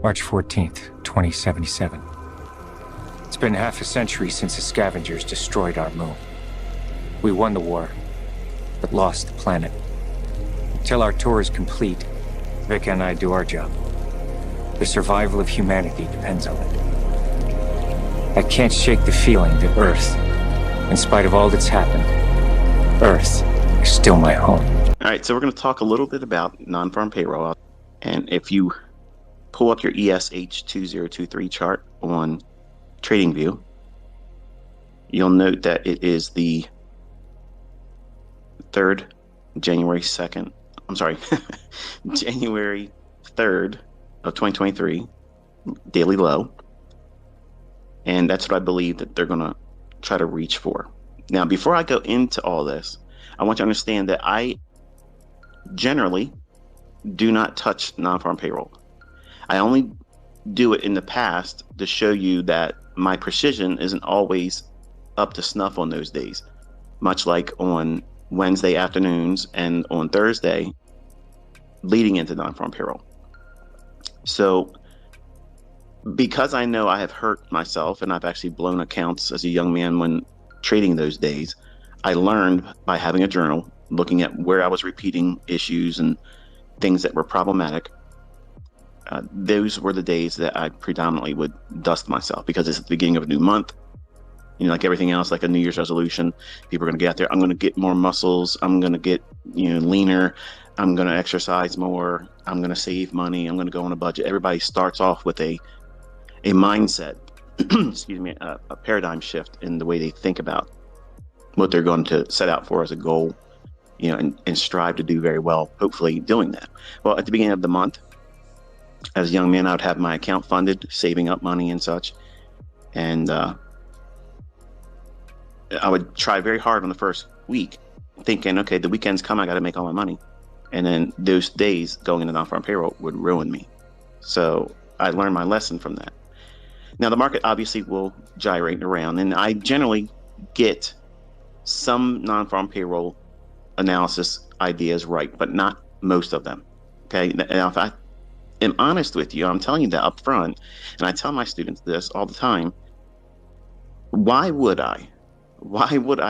March 14th, 2077. It's been half a century since the scavengers destroyed our moon. We won the war, but lost the planet. Until our tour is complete, Vic and I do our job. The survival of humanity depends on it. I can't shake the feeling that Earth, in spite of all that's happened, Earth is still my home. All right, so we're going to talk a little bit about non-farm payroll. And if you pull up your ESH2023 chart on TradingView, you'll note that it is the January 3rd of 2023, daily low. And that's what I believe that they're going to try to reach for. Now, before I go into all this, I want you to understand that I generally do not touch non-farm payroll. I only do it in the past to show you that my precision isn't always up to snuff on those days, much like on Wednesday afternoons and on Thursday leading into non-farm payroll. So because I know I have hurt myself and I've actually blown accounts as a young man when trading those days, I learned by having a journal, looking at where I was repeating issues and things that were problematic. Those were the days that I predominantly would dust myself, because it's at the beginning of a new month. You know, like everything else, like a New Year's resolution, people are going to get out there. I'm going to get more muscles. I'm going to get, leaner. I'm going to exercise more. I'm going to save money. I'm going to go on a budget. Everybody starts off with a mindset, excuse me, a paradigm shift in the way they think about what they're going to set out for as a goal, and strive to do very well, hopefully doing that. Well, at the beginning of the month, as a young man, I would have my account funded, saving up money and such. And I would try very hard on the first week, thinking, okay, the weekend's come, I got to make all my money. And then those days going into non-farm payroll would ruin me. So I learned my lesson from that. Now, the market obviously will gyrate around, and I generally get some non-farm payroll analysis ideas right, but not most of them. Okay. Now, if I am honest with you, I'm telling you that up front, and I tell my students this all the time. Why would I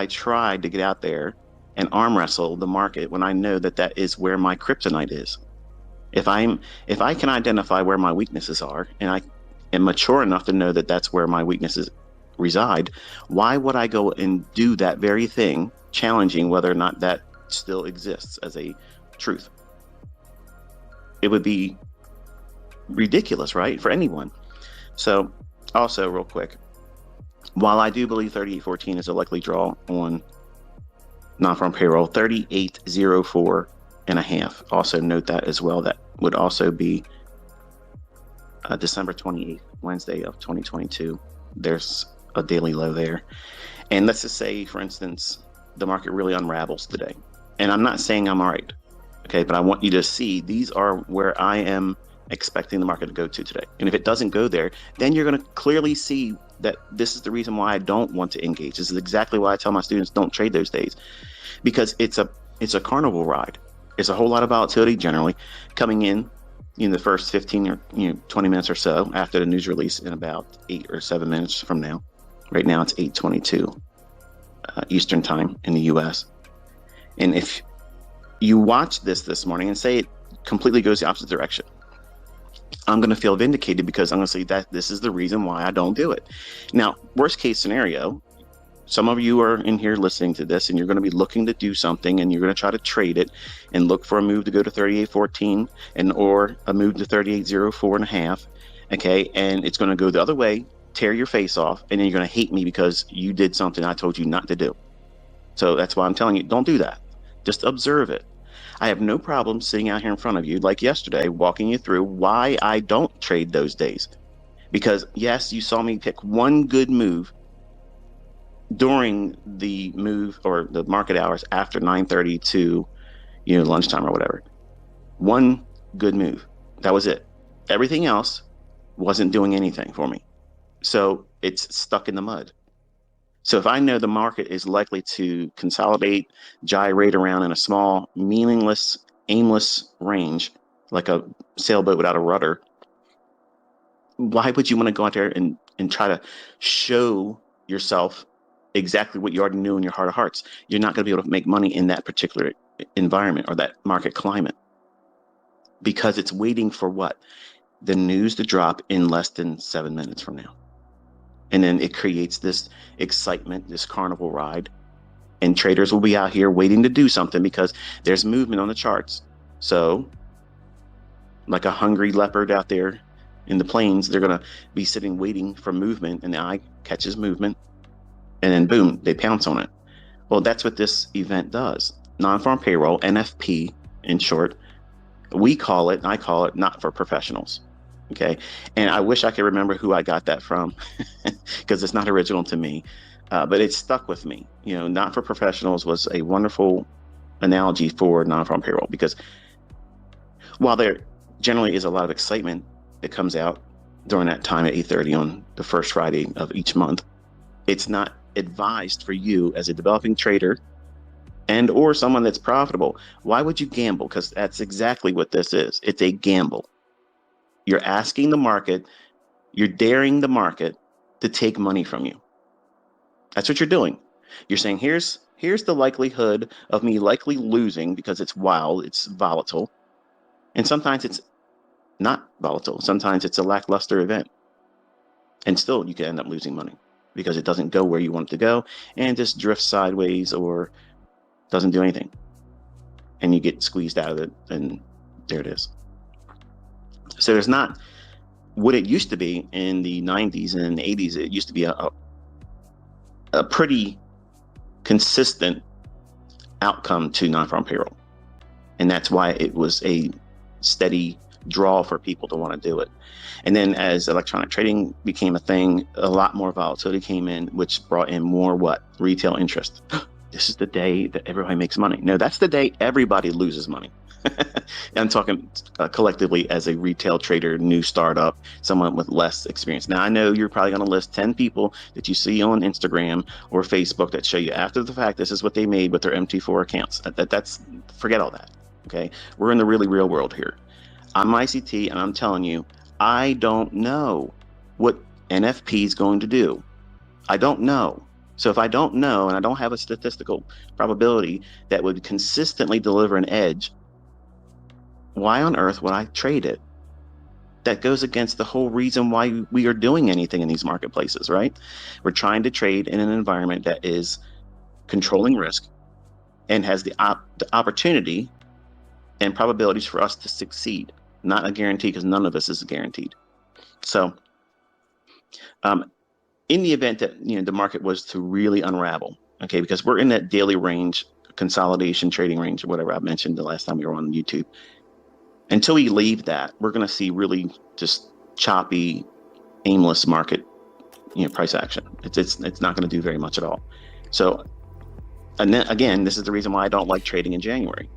try to get out there and arm wrestle the market when I know that that is where my kryptonite is? If I can identify where my weaknesses are, and I am mature enough to know that that's where my weaknesses reside, why would I go and do that very thing, challenging whether or not that still exists as a truth? It would be ridiculous, right, for anyone. So also, real quick, while I do believe 3814 is a likely draw on non-farm payroll, 3804 and a half, also note that as well. That would also be December 28th, Wednesday of 2022. There's a daily low there. And let's just say, for instance, the market really unravels today. And I'm not saying I'm all right, okay, but I want you to see these are where I am expecting the market to go to today. And if it doesn't go there, then you're going to clearly see that this is the reason why I don't want to engage. This is exactly why I tell my students don't trade those days, because it's a carnival ride. It's a whole lot of volatility generally coming in the first 15 or 20 minutes or so after the news release, in about 8 or 7 minutes from now. Right now it's 8:22 Eastern time in the US. And if you watch this morning and say it completely goes the opposite direction, I'm going to feel vindicated, because I'm going to say that this is the reason why I don't do it. Now, worst case scenario, some of you are in here listening to this and you're going to be looking to do something, and you're going to try to trade it and look for a move to go to 3814 or a move to 3804 and a half. Okay. And it's going to go the other way, tear your face off, and then you're going to hate me because you did something I told you not to do. So that's why I'm telling you, don't do that. Just observe it. I have no problem sitting out here in front of you, like yesterday, walking you through why I don't trade those days. Because yes, you saw me pick one good move during the move or the market hours after 9:30 to lunchtime or whatever. One good move. That was it. Everything else wasn't doing anything for me. So it's stuck in the mud. So if I know the market is likely to consolidate, gyrate around in a small, meaningless, aimless range, like a sailboat without a rudder, why would you want to go out there and try to show yourself exactly what you already knew in your heart of hearts? You're not going to be able to make money in that particular environment or that market climate, because it's waiting for what? The news to drop in less than 7 minutes from now. And then it creates this excitement, this carnival ride. And traders will be out here waiting to do something because there's movement on the charts. So, like a hungry leopard out there in the plains, they're going to be sitting waiting for movement, and the eye catches movement, and then boom, they pounce on it. Well, that's what this event does. Non-farm payroll, NFP in short, I call it not for professionals. Okay. And I wish I could remember who I got that from because it's not original to me, but it stuck with me. Not for professionals was a wonderful analogy for non-farm payroll, because while there generally is a lot of excitement that comes out during that time at 8:30 on the first Friday of each month, it's not advised for you as a developing trader and or someone that's profitable. Why would you gamble? Because that's exactly what this is. It's a gamble. You're asking the market, you're daring the market to take money from you. That's what you're doing. You're saying, here's the likelihood of me likely losing, because it's wild, it's volatile. And sometimes it's not volatile. Sometimes it's a lackluster event. And still you can end up losing money because it doesn't go where you want it to go and just drifts sideways or doesn't do anything. And you get squeezed out of it, and there it is. So there's not what it used to be in the 90s and in the 80s. It used to be a pretty consistent outcome to non-farm payroll. And that's why it was a steady draw for people to want to do it. And then as electronic trading became a thing, a lot more volatility came in, which brought in more retail interest. This is the day that everybody makes money. No, that's the day everybody loses money. I'm talking collectively as a retail trader, new startup, someone with less experience. Now, I know you're probably going to list 10 people that you see on Instagram or Facebook that show you after the fact this is what they made with their MT4 accounts. That's forget all that. Okay, we're in the really real world here. I'm ICT, and I'm telling you, I don't know what NFP is going to do. I don't know. So if I don't know, and I don't have a statistical probability that would consistently deliver an edge, why on earth would I trade it? That goes against the whole reason why we are doing anything in these marketplaces, right? We're trying to trade in an environment that is controlling risk and has the opportunity and probabilities for us to succeed. Not a guarantee, because none of this is guaranteed. So in the event that the market was to really unravel, okay, because we're in that daily range, consolidation, trading range, or whatever I mentioned the last time we were on YouTube. Until we leave that, we're going to see really just choppy, aimless market, price action. It's not going to do very much at all. So, and then again, this is the reason why I don't like trading in January.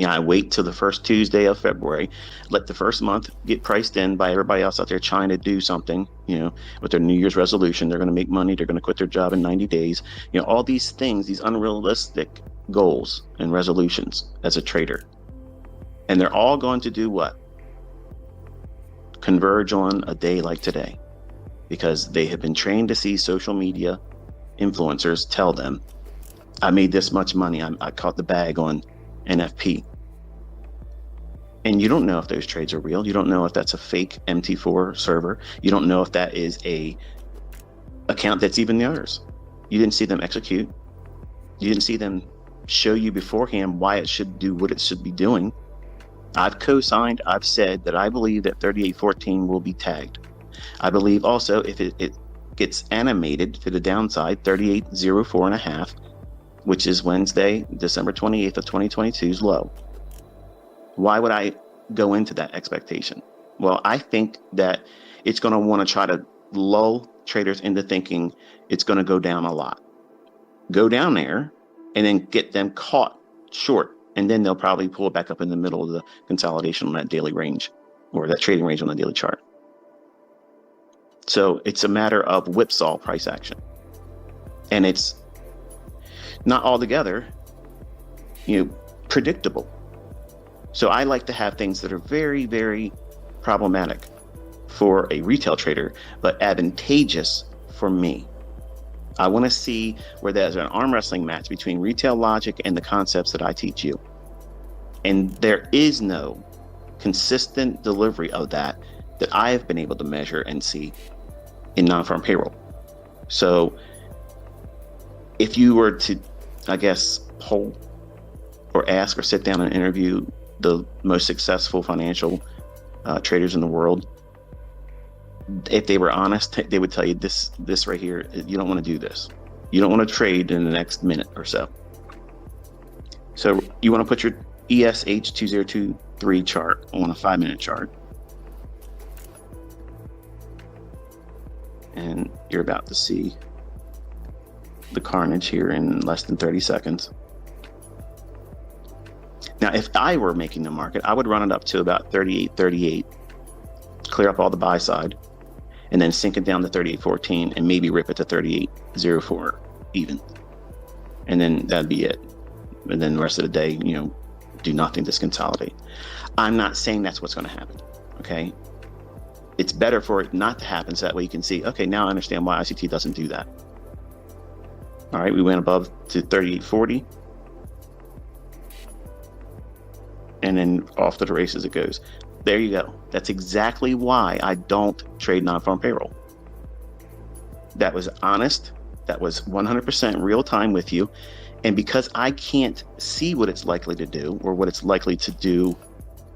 I wait till the first Tuesday of February, let the first month get priced in by everybody else out there trying to do something, with their New Year's resolution. They're going to make money. They're going to quit their job in 90 days. All these things, these unrealistic goals and resolutions as a trader. And they're all going to do what? Converge on a day like today, because they have been trained to see social media influencers tell them, I made this much money. I caught the bag on NFP. And you don't know if those trades are real. You don't know if that's a fake MT4 server. You don't know if that is a account that's even theirs. You didn't see them execute. You didn't see them show you beforehand why it should do what it should be doing. I've co-signed, I've said that I believe that 3814 will be tagged. I believe also if it gets animated to the downside, 3804.5, which is Wednesday, December 28th of 2022's low. Why would I go into that expectation? Well, I think that it's going to want to try to lull traders into thinking it's going to go down a lot. Go down there and then get them caught short. And then they'll probably pull it back up in the middle of the consolidation on that daily range, or that trading range on the daily chart. So it's a matter of whipsaw price action. And it's not altogether, predictable. So I like to have things that are very, very problematic for a retail trader, but advantageous for me. I want to see where there's an arm wrestling match between retail logic and the concepts that I teach you. And there is no consistent delivery of that I have been able to measure and see in non-farm payroll. So if you were to, I guess, poll or ask or sit down and interview the most successful financial traders in the world, if they were honest, they would tell you this right here, you don't want to do this. You don't want to trade in the next minute or so. So you want to put your ESH2023 chart on a 5-minute chart. And you're about to see the carnage here in less than 30 seconds. Now, if I were making the market, I would run it up to about 38.38, clear up all the buy side, and then sink it down to 38.14 and maybe rip it to 38.04 even. And then that'd be it. And then the rest of the day, do nothing, just consolidate. I'm not saying that's what's going to happen, okay? It's better for it not to happen so that way you can see, okay, now I understand why ICT doesn't do that. All right, we went above to 38.40. And then off to the races it goes. There you go. That's exactly why I don't trade non-farm payroll. That was honest. That was 100% real time with you. And because I can't see what it's likely to do or what it's likely to do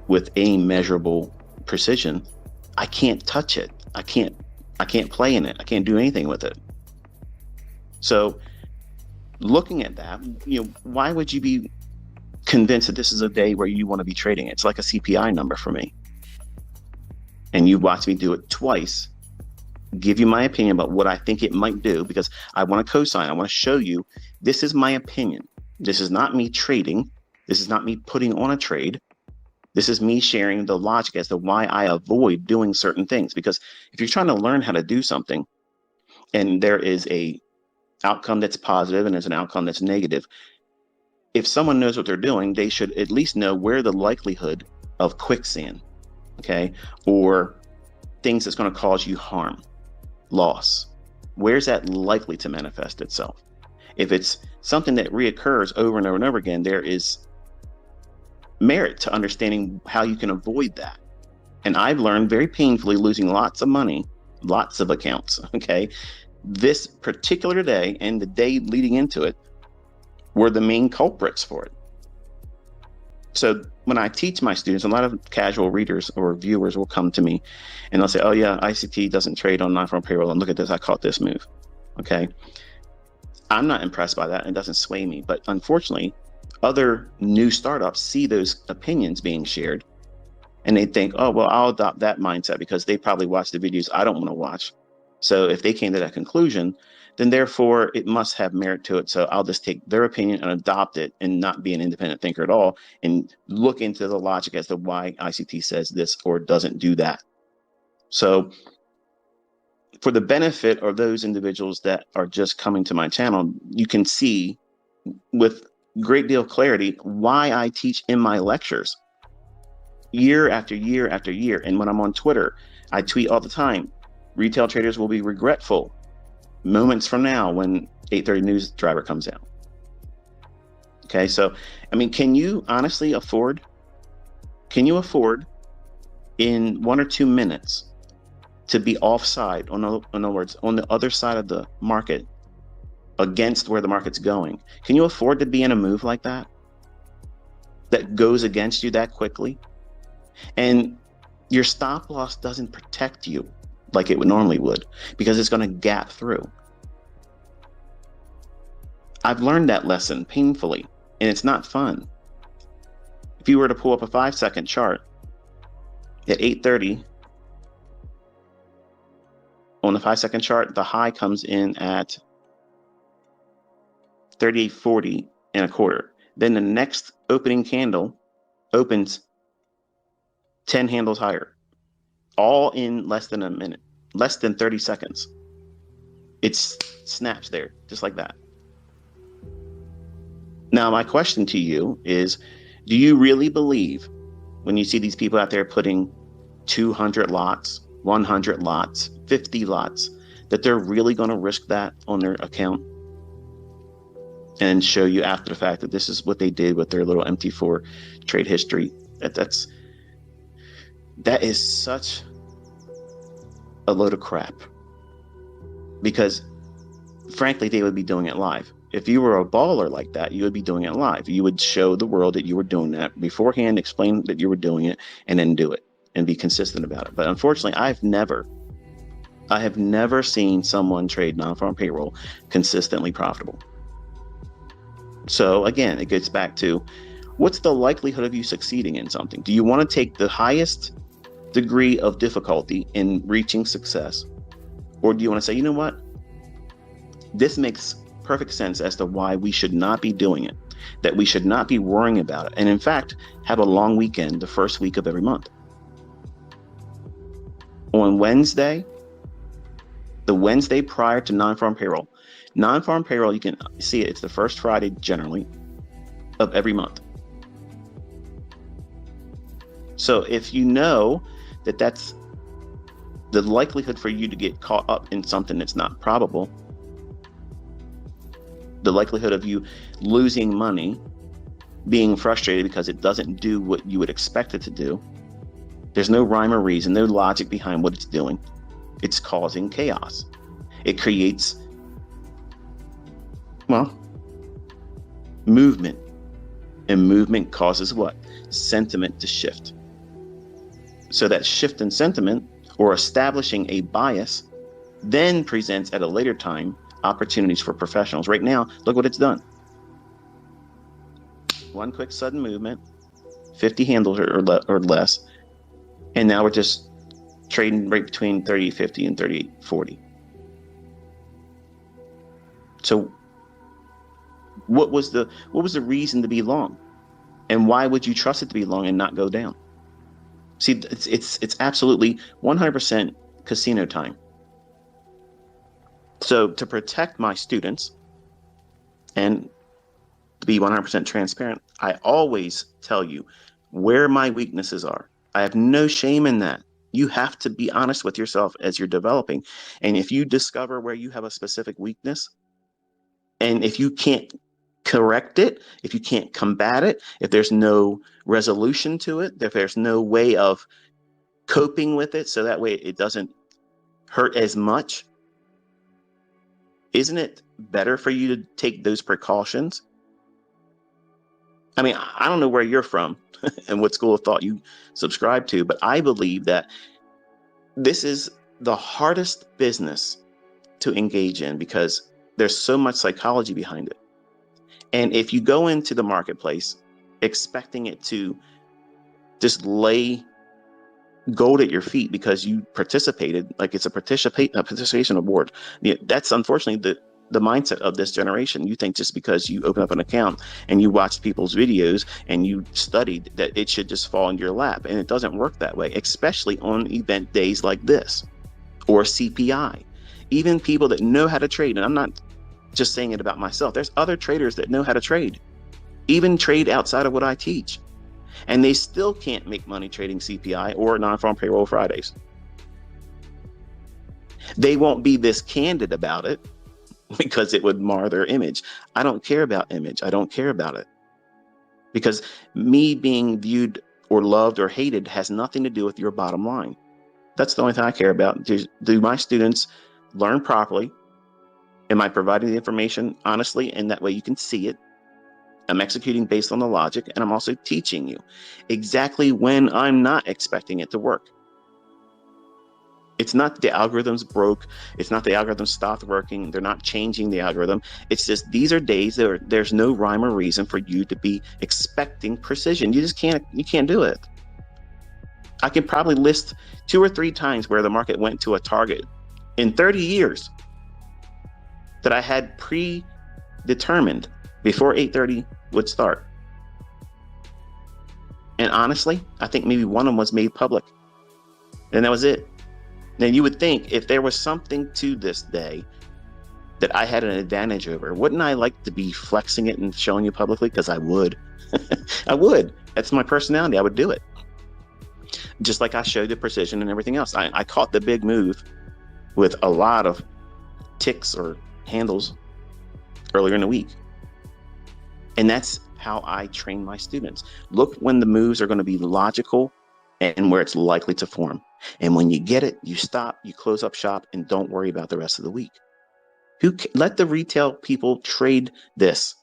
with any measurable precision, I can't touch it. I can't play in it. I can't do anything with it. So looking at that, why would you be convinced that this is a day where you want to be trading? It's like a CPI number for me. And you've watched me do it twice, give you my opinion about what I think it might do, because I want to co-sign. I want to show you this is my opinion. This is not me trading. This is not me putting on a trade. This is me sharing the logic as to why I avoid doing certain things. Because if you're trying to learn how to do something and there is a outcome that's positive and there's an outcome that's negative, if someone knows what they're doing, they should at least know where the likelihood of quicksand, okay, or things that's going to cause you harm, loss. Where's that likely to manifest itself? If it's something that reoccurs over and over and over again, there is merit to understanding how you can avoid that. And I've learned very painfully, losing lots of money, lots of accounts, okay? This particular day and the day leading into it were the main culprits for it. So when I teach my students, a lot of casual readers or viewers will come to me and they'll say, oh yeah, ICT doesn't trade on non-farm payroll, and look at this, I caught this move, okay? I'm not impressed by that. It doesn't sway me, but unfortunately, other new startups see those opinions being shared and they think, oh, well, I'll adopt that mindset because they probably watch the videos I don't want to watch. So if they came to that conclusion, then therefore it must have merit to it. So I'll just take their opinion and adopt it and not be an independent thinker at all and look into the logic as to why ICT says this or doesn't do that. So for the benefit of those individuals that are just coming to my channel, you can see with great deal of clarity why I teach in my lectures year after year after year. And when I'm on Twitter, I tweet all the time, retail traders will be regretful moments from now when 8:30 news driver comes out. Okay, so I mean, can you honestly afford in 1 or 2 minutes to be offside, in other words, on the other side of the market against where the market's going? Can you afford to be in a move like that goes against you that quickly? And your stop loss doesn't protect you like it would normally would, because it's going to gap through. I've learned that lesson painfully, and it's not fun. If you were to pull up a 5-second chart at 8:30 on the 5-second chart, the high comes in at 38.40 and a quarter. Then the next opening candle opens 10 handles higher, all in less than a minute, less than 30 seconds. It snaps there, just like that. Now, my question to you is, do you really believe when you see these people out there putting 200 lots 100 lots, 50 lots, that they're really going to risk that on their account and show you after the fact that this is what they did with their little MT4 trade history. That is such a load of crap, because frankly, they would be doing it live. If you were a baller like that, you would be doing it live. You would show the world that you were doing that beforehand, explain that you were doing it, and then do it and be consistent about it. But unfortunately, I have never seen someone trade non-farm payroll consistently profitable. So again, it gets back to, what's the likelihood of you succeeding in something? Do you want to take the highest degree of difficulty in reaching success? Or do you want to say, you know what? This makes perfect sense as to why we should not be doing it, that we should not be worrying about it. And in fact, have a long weekend the first week of every month. On Wednesday, the Wednesday prior to non-farm payroll, you can see it's the first Friday generally of every month. So if you know that that's the likelihood for you to get caught up in something that's not probable, the likelihood of you losing money, being frustrated because it doesn't do what you would expect it to do, there's no rhyme or reason, no logic behind what it's doing. It's causing chaos. It creates, movement. And movement causes what? Sentiment to shift. So that shift in sentiment, or establishing a bias, then presents at a later time opportunities for professionals. Right now, look what it's done. One quick sudden movement, 50 handles or less, and now we're just trading right between 38.50 and 38.40. So what was the reason to be long, and why would you trust it to be long and not go down? See, it's absolutely 100% casino time. So to protect my students and to be 100% transparent, I always tell you where my weaknesses are. I have no shame in that. You have to be honest with yourself as you're developing. And if you discover where you have a specific weakness, and if you can't correct it, if you can't combat it, if there's no resolution to it, if there's no way of coping with it so that way it doesn't hurt as much, isn't it better for you to take those precautions? I mean, I don't know where you're from and what school of thought you subscribe to, but I believe that this is the hardest business to engage in because there's so much psychology behind it. And if you go into the marketplace expecting it to just lay gold at your feet because you participated, like it's a participation award, that's unfortunately the mindset of this generation. You think just because you open up an account and you watch people's videos and you studied that it should just fall in your lap, and it doesn't work that way, especially on event days like this or CPI. Even people that know how to trade, and I'm not just saying it about myself, there's other traders that know how to trade, even trade outside of what I teach, and they still can't make money trading CPI or non-farm payroll Fridays. They won't be this candid about it because it would mar their image. I don't care about image. I don't care about it, because me being viewed or loved or hated has nothing to do with your bottom line. That's the only thing I care about. Do my students learn properly? Am I providing the information honestly, and that way you can see it? I'm executing based on the logic, and I'm also teaching you exactly when I'm not expecting it to work. It's not that the algorithm's broke. It's not the algorithm stopped working. They're not changing the algorithm. It's just these are days that there's no rhyme or reason for you to be expecting precision. You just can't do it. I can probably list 2 or 3 times where the market went to a target in 30 years that I had predetermined before 8:30 would start. And honestly, I think maybe one of them was made public, and that was it. Now you would think if there was something to this day that I had an advantage over, wouldn't I like to be flexing it and showing you publicly? Because I would. I would. That's my personality. I would do it. Just like I showed the precision and everything else. I caught the big move with a lot of ticks or handles earlier in the week. And that's how I train my students. Look when the moves are going to be logical and where it's likely to form. And when you get it, you stop, you close up shop, and don't worry about the rest of the week. Let the retail people trade this.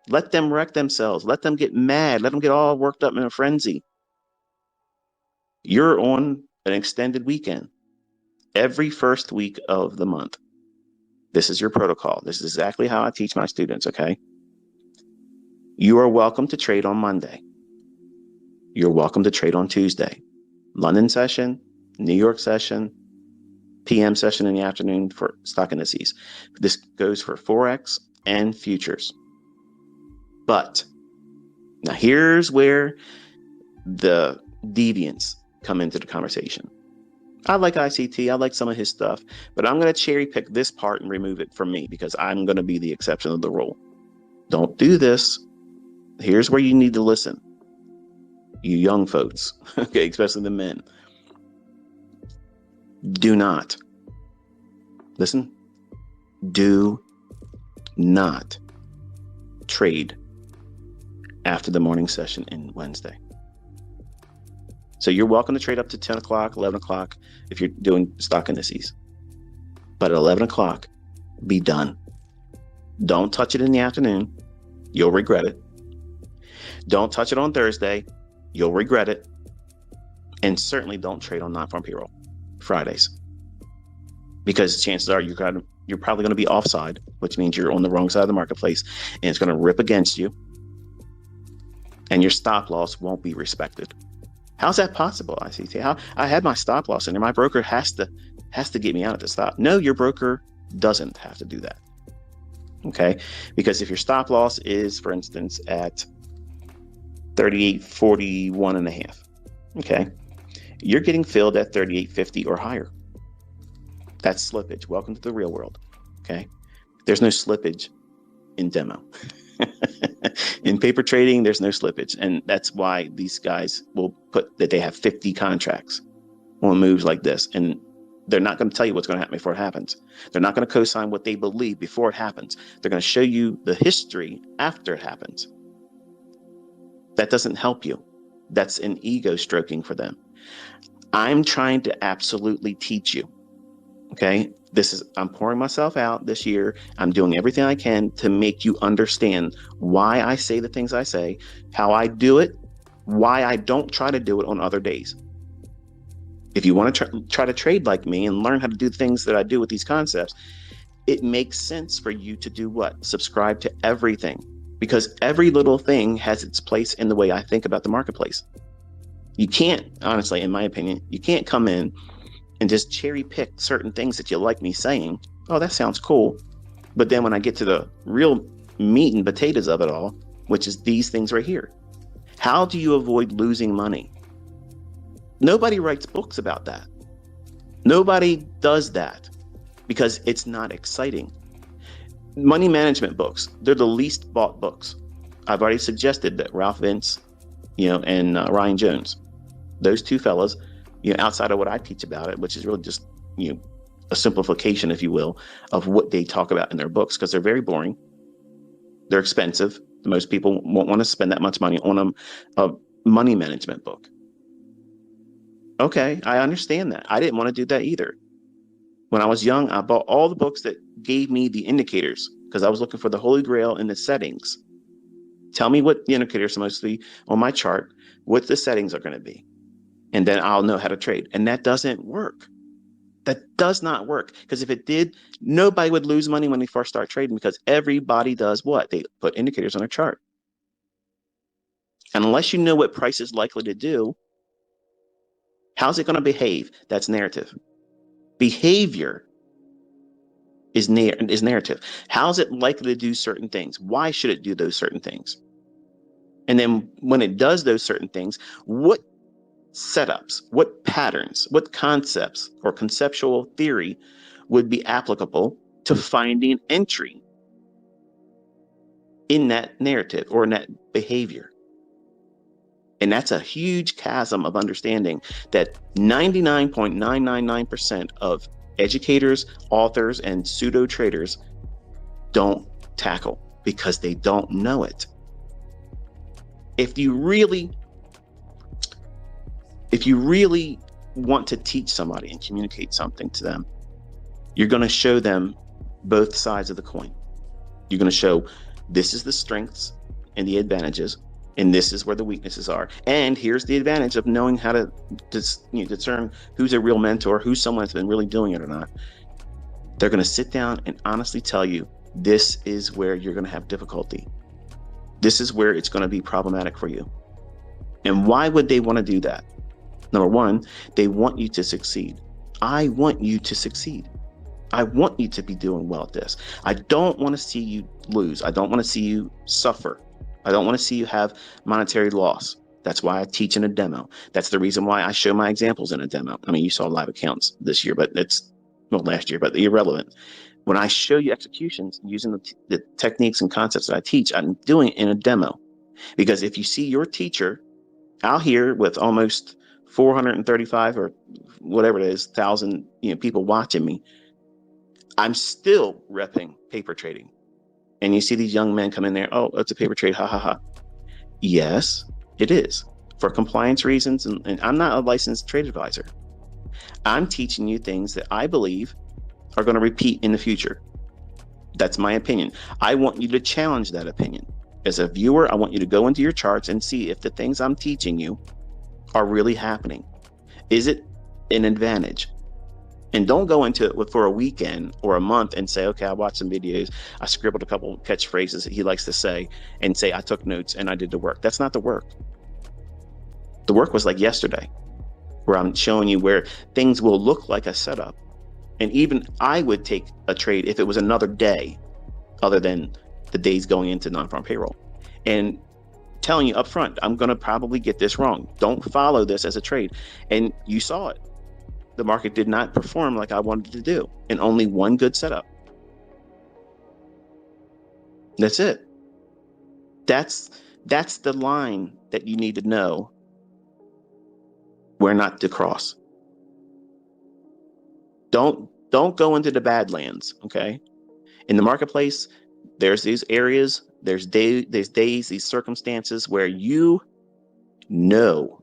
Let them wreck themselves. Let them get mad. Let them get all worked up in a frenzy. You're on an extended weekend every first week of the month. This is your protocol. This is exactly how I teach my students, okay? You are welcome to trade on Monday. You're welcome to trade on Tuesday. London session, New York session, PM session in the afternoon for stock indices. This goes for Forex and futures. But now here's where the deviants come into the conversation. I like ICT, I like some of his stuff, but I'm going to cherry pick this part and remove it from me because I'm going to be the exception of the rule. Don't do this. Here's where you need to listen. You young folks, okay, especially the men. Do not, listen, do not trade after the morning session in Wednesday. So you're welcome to trade up to 10 o'clock, 11 o'clock if you're doing stock indices. But at 11 o'clock, be done. Don't touch it in the afternoon. You'll regret it. Don't touch it on Thursday. You'll regret it. And certainly don't trade on NonFarm Payroll Fridays. Because chances are you're probably going to be offside, which means you're on the wrong side of the marketplace, and it's going to rip against you. And your stop loss won't be respected. How's that possible, ICT? How I had my stop loss in there. My broker has to get me out at the stop. No, your broker doesn't have to do that. Okay? Because if your stop loss is, for instance, at 38.41 and a half, okay, you're getting filled at 38.50 or higher. That's slippage. Welcome to the real world. Okay? There's no slippage in demo. In paper trading, there's no slippage. And that's why these guys will put that they have 50 contracts on moves like this. And they're not going to tell you what's going to happen before it happens. They're not going to co-sign what they believe before it happens. They're going to show you the history after it happens. That doesn't help you. That's an ego stroking for them. I'm trying to absolutely teach you. Okay? I'm pouring myself out this year. I'm doing everything I can to make you understand why I say the things I say, how I do it, why I don't try to do it on other days. If you want to try to trade like me and learn how to do things that I do with these concepts, it makes sense for you to do what? Subscribe to everything, because every little thing has its place in the way I think about the marketplace. You can't, honestly, in my opinion, you can't come in and just cherry pick certain things that you like me saying. Oh, that sounds cool. But then when I get to the real meat and potatoes of it all, which is these things right here, how do you avoid losing money? Nobody writes books about that. Nobody does that because it's not exciting. Money management books, they're the least bought books. I've already suggested that Ralph Vince, and Ryan Jones, those two fellas, outside of what I teach about it, which is really just, a simplification, if you will, of what they talk about in their books, because they're very boring. They're expensive. Most people won't want to spend that much money on a money management book. Okay, I understand that. I didn't want to do that either. When I was young, I bought all the books that gave me the indicators because I was looking for the holy grail in the settings. Tell me what the indicators are supposed to be on my chart, what the settings are going to be. And then I'll know how to trade. And that doesn't work. That does not work. Because if it did, nobody would lose money when they first start trading because everybody does what? They put indicators on their chart. And unless you know what price is likely to do, how's it going to behave? That's narrative. Behavior is narrative. How's it likely to do certain things? Why should it do those certain things? And then when it does those certain things, what setups, what patterns, what concepts or conceptual theory would be applicable to finding entry in that narrative or in that behavior? And that's a huge chasm of understanding that 99.999% of educators, authors, and pseudo traders don't tackle because they don't know it. If you really want to teach somebody and communicate something to them, you're going to show them both sides of the coin. You're going to show this is the strengths and the advantages, and this is where the weaknesses are. And here's the advantage of knowing how to discern who's a real mentor, who's someone that's been really doing it or not. They're going to sit down and honestly tell you, this is where you're going to have difficulty. This is where it's going to be problematic for you. And why would they want to do that? Number one, they want you to succeed. I want you to succeed. I want you to be doing well at this. I don't want to see you lose. I don't want to see you suffer. I don't want to see you have monetary loss. That's why I teach in a demo. That's the reason why I show my examples in a demo. I mean, you saw live accounts this year, but last year, but irrelevant. When I show you executions using the techniques and concepts that I teach, I'm doing it in a demo. Because if you see your teacher out here with almost 435 or whatever it is, 1,000 people watching me, I'm still repping paper trading. And you see these young men come in there, oh, it's a paper trade, ha ha ha. Yes, it is. For compliance reasons, and I'm not a licensed trade advisor. I'm teaching you things that I believe are going to repeat in the future. That's my opinion. I want you to challenge that opinion. As a viewer, I want you to go into your charts and see if the things I'm teaching you are really happening. Is it an advantage? And don't go into it for a weekend or a month and say, okay, I watched some videos, I scribbled a couple catchphrases that he likes to say, and say I took notes and I did the work. That's not the work. The work was like yesterday, where I'm showing you where things will look like a setup. And even I would take a trade if it was another day other than the days going into non-farm payroll. And telling you up front, I'm going to probably get this wrong. Don't follow this as a trade. And you saw it. The market did not perform like I wanted to do, and only one good setup. That's it. That's the line that you need to know where not to cross. Don't go into the badlands, okay? In the marketplace, there's these areas, there's days, these circumstances where you know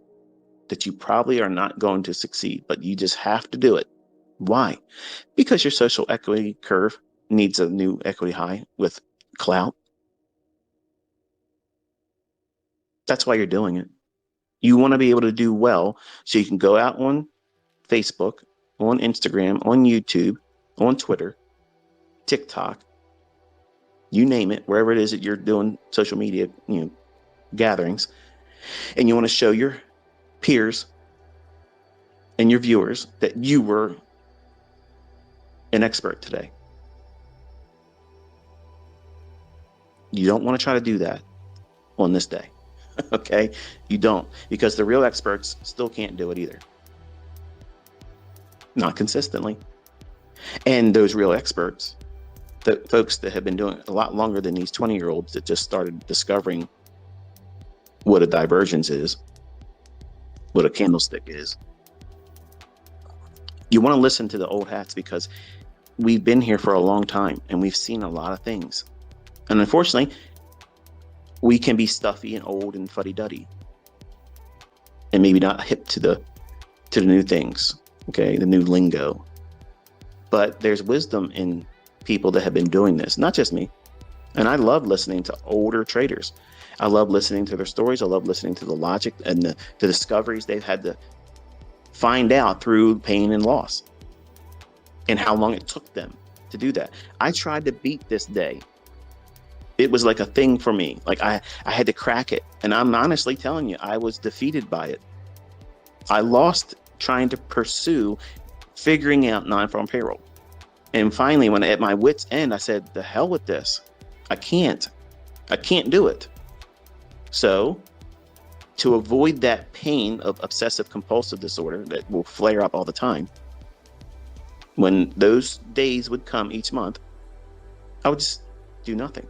that you probably are not going to succeed, but you just have to do it. Why? Because your social equity curve needs a new equity high with clout. That's why you're doing it. You want to be able to do well so you can go out on Facebook, on Instagram, on YouTube, on Twitter, TikTok, you name it, wherever it is that you're doing social media, gatherings, and you want to show your peers and your viewers that you were an expert today. You don't want to try to do that on this day. Okay? You don't, because the real experts still can't do it either. Not consistently. And those real experts, the folks that have been doing it a lot longer than these 20-year-olds that just started discovering what a divergence is, what a candlestick is. You want to listen to the old hats because we've been here for a long time and we've seen a lot of things. And unfortunately, we can be stuffy and old and fuddy-duddy and maybe not hip to the new things, okay, the new lingo. But there's wisdom in people that have been doing this, not just me. And I love listening to older traders. I love listening to their stories. I love listening to the logic and the discoveries they've had to find out through pain and loss and how long it took them to do that. I tried to beat this day. It was like a thing for me. Like I had to crack it. And I'm honestly telling you, I was defeated by it. I lost trying to pursue figuring out non-farm payroll. And finally, when at my wit's end, I said, the hell with this. I can't do it. So to avoid that pain of obsessive compulsive disorder that will flare up all the time, when those days would come each month, I would just do nothing.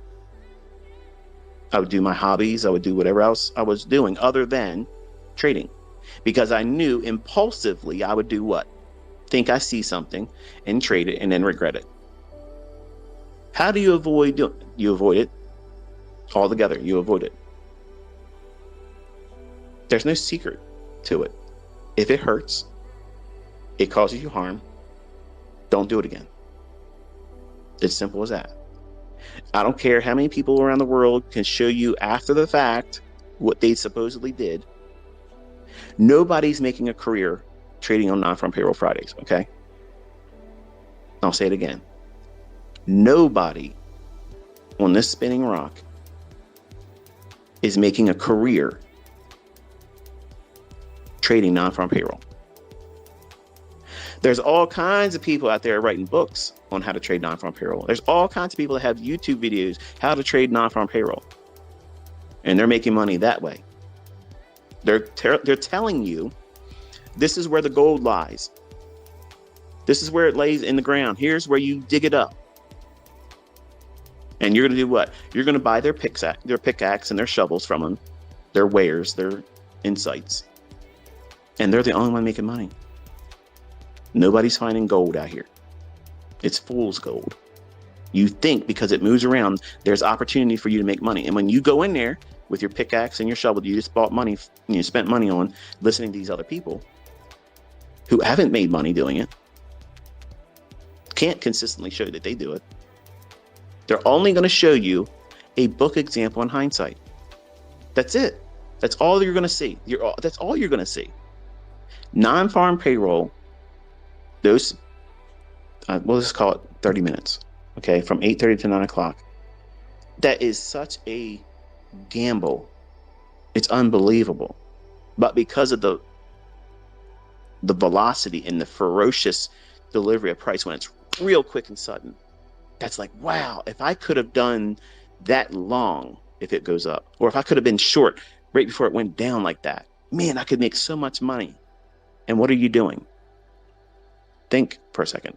I would do my hobbies. I would do whatever else I was doing other than trading, because I knew impulsively I would do what? Think I see something and trade it and then regret it. How do you avoid doing? You avoid it altogether. You avoid it. There's no secret to it. If it hurts, it causes you harm, don't do it again. It's simple as that. I don't care how many people around the world can show you after the fact what they supposedly did. Nobody's making a career trading on non-farm payroll Fridays, okay? I'll say it again. Nobody on this spinning rock is making a career trading non-farm payroll. There's all kinds of people out there writing books on how to trade non-farm payroll. There's all kinds of people that have YouTube videos how to trade non-farm payroll, and they're making money that way. They're telling you this is where the gold lies. This is where it lays in the ground. Here's where you dig it up. And you're going to do what? You're going to buy their pickaxe and their shovels from them, their wares, their insights. And they're the only one making money. Nobody's finding gold out here. It's fool's gold. You think because it moves around, there's opportunity for you to make money. And when you go in there with your pickaxe and your shovel, you just bought money, you spent money on listening to these other people who haven't made money doing it, can't consistently show that they do it. They're only going to show you a book example in hindsight. That's it. That's all you're going to see. That's all you're going to see. Non-farm payroll, those, we'll just call it 30 minutes, okay, from 8:30 to 9 o'clock. That is such a gamble. It's unbelievable. But because of the velocity and the ferocious delivery of price when it's real quick and sudden, that's like, wow, if I could have done that long, if it goes up, or if I could have been short right before it went down like that, man, I could make so much money. And what are you doing? Think for a second.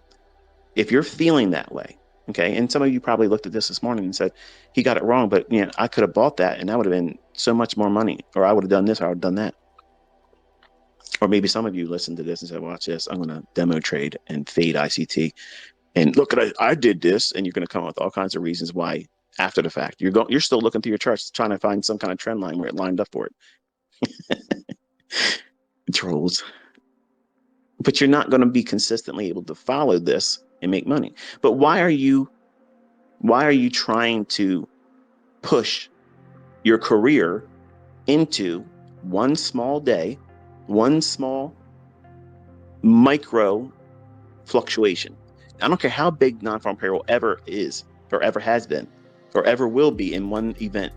If you're feeling that way, okay, and some of you probably looked at this morning and said, he got it wrong, but you know, I could have bought that and that would have been so much more money, or I would have done this, or I would have done that. Or maybe some of you listened to this and said, watch this, I'm going to demo trade and fade ICT. And look, I did this, and you're going to come up with all kinds of reasons why after the fact. You're still looking through your charts trying to find some kind of trend line where it lined up for it. Trolls. But you're not going to be consistently able to follow this and make money. But why are you trying to push your career into one small day, one small micro fluctuation? I don't care how big non-farm payroll ever is, or ever has been, or ever will be in one event.